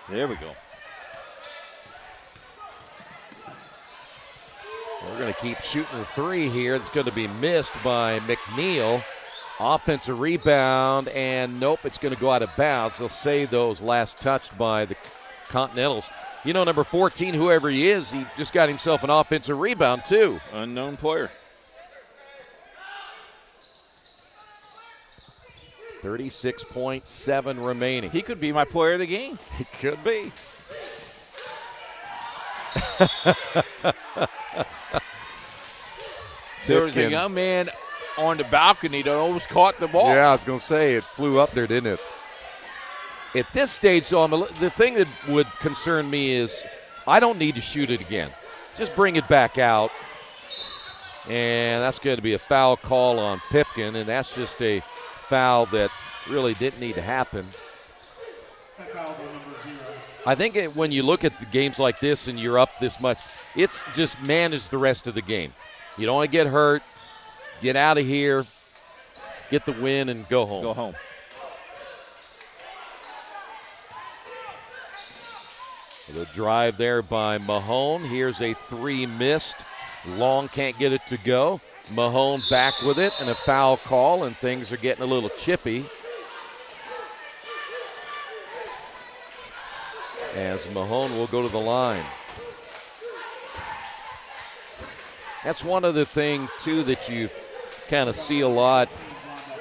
There we go. We're going to keep shooting the 3 here. It's going to be missed by McNeil. Offensive rebound, and nope, it's going to go out of bounds. They'll say those last touched by the Continentals. You know, number 14, whoever he is, he just got himself an offensive rebound, too. Unknown player. 36.7 remaining. He could be my player of the game. He could be. There was a young man on the balcony that almost caught the ball. Yeah, I was going to say, it flew up there, didn't it? At this stage, though, the thing that would concern me is I don't need to shoot it again. Just bring it back out. And that's going to be a foul call on Pipkin, and that's just a foul that really didn't need to happen. I think when you look at the games like this and you're up this much, it's just manage the rest of the game. You don't want to get hurt. Get out of here, get the win, and go home. Go home. The drive there by Mahone. Here's a 3 missed. Long can't get it to go. Mahone back with it, and a foul call, and things are getting a little chippy. As Mahone will go to the line. That's one other thing, too, that you kind of see a lot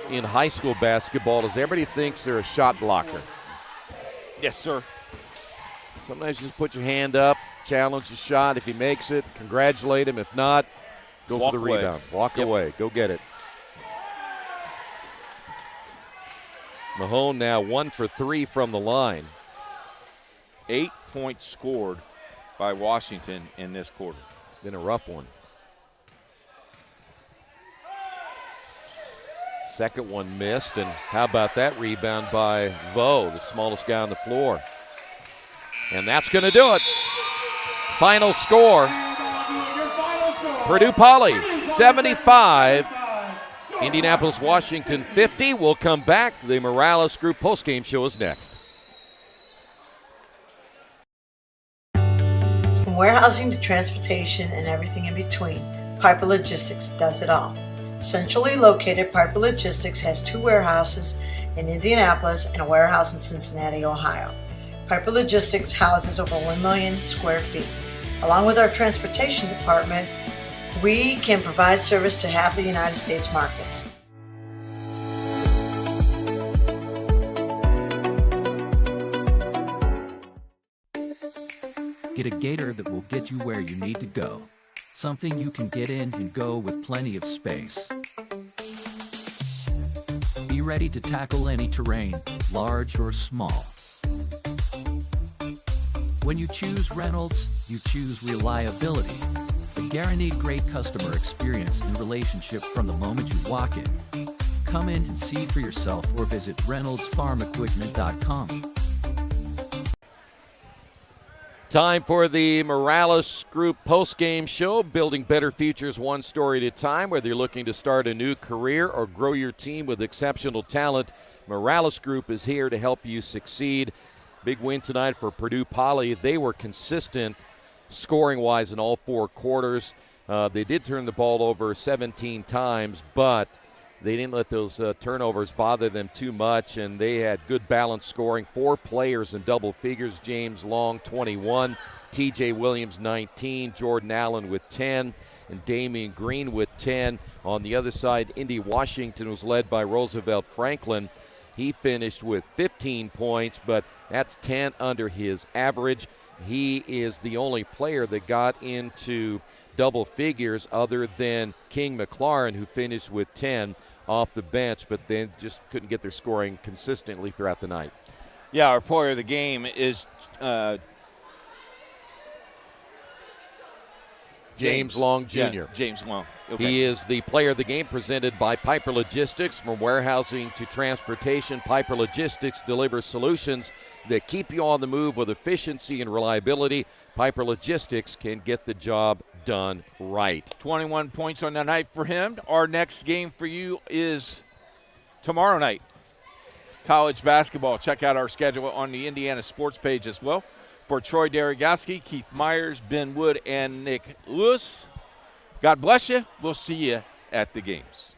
in high school basketball is everybody thinks they're a shot blocker. Yes, sir. Sometimes you just put your hand up, challenge the shot. If he makes it, congratulate him. If not, go for the rebound. Walk away. Go get it. Mahone now 1 for 3 from the line. 8 points scored by Washington in this quarter. Been a rough one. Second one missed, and how about that rebound by Vo, the smallest guy on the floor. And that's going to do it. Final score, Purdue Poly 75, Indianapolis, Washington 50. We'll come back. The Morales Group postgame show is next. From warehousing to transportation and everything in between, Piper Logistics does it all. Centrally located, Piper Logistics has 2 warehouses in Indianapolis and a warehouse in Cincinnati, Ohio. Piper Logistics houses over 1 million square feet. Along with our transportation department, we can provide service to half the United States markets. Get a Gator that will get you where you need to go. Something you can get in and go with plenty of space. Be ready to tackle any terrain, large or small. When you choose Reynolds, you choose reliability. A guaranteed great customer experience and relationship from the moment you walk in. Come in and see for yourself or visit reynoldsfarmequipment.com. Time for the Morales Group postgame show, building better futures one story at a time. Whether you're looking to start a new career or grow your team with exceptional talent, Morales Group is here to help you succeed. Big win tonight for Purdue Poly. They were consistent scoring-wise in all 4 quarters. They did turn the ball over 17 times, but they didn't let those turnovers bother them too much, and they had good balanced scoring. 4 players in double figures. James Long, 21. T.J. Williams, 19. Jordan Allen with 10. And Damian Green with 10. On the other side, Indy Washington was led by Roosevelt Franklin. He finished with 15 points, but that's 10 under his average. He is the only player that got into double figures other than King McLaurin, who finished with 10 off the bench, but then just couldn't get their scoring consistently throughout the night. Yeah, our player of the game is James Long Jr. Yeah, James Long. Okay. He is the player of the game presented by Piper Logistics. From warehousing to transportation, Piper Logistics delivers solutions that keep you on the move with efficiency and reliability. Piper Logistics can get the job done right. 21 points on the night for him. Our next game for you is tomorrow night. College basketball. Check out our schedule on the Indiana Sports page as well. For Troy Derogowski, Keith Myers, Ben Wood, and Nick Lewis, God bless you. We'll see you at the games.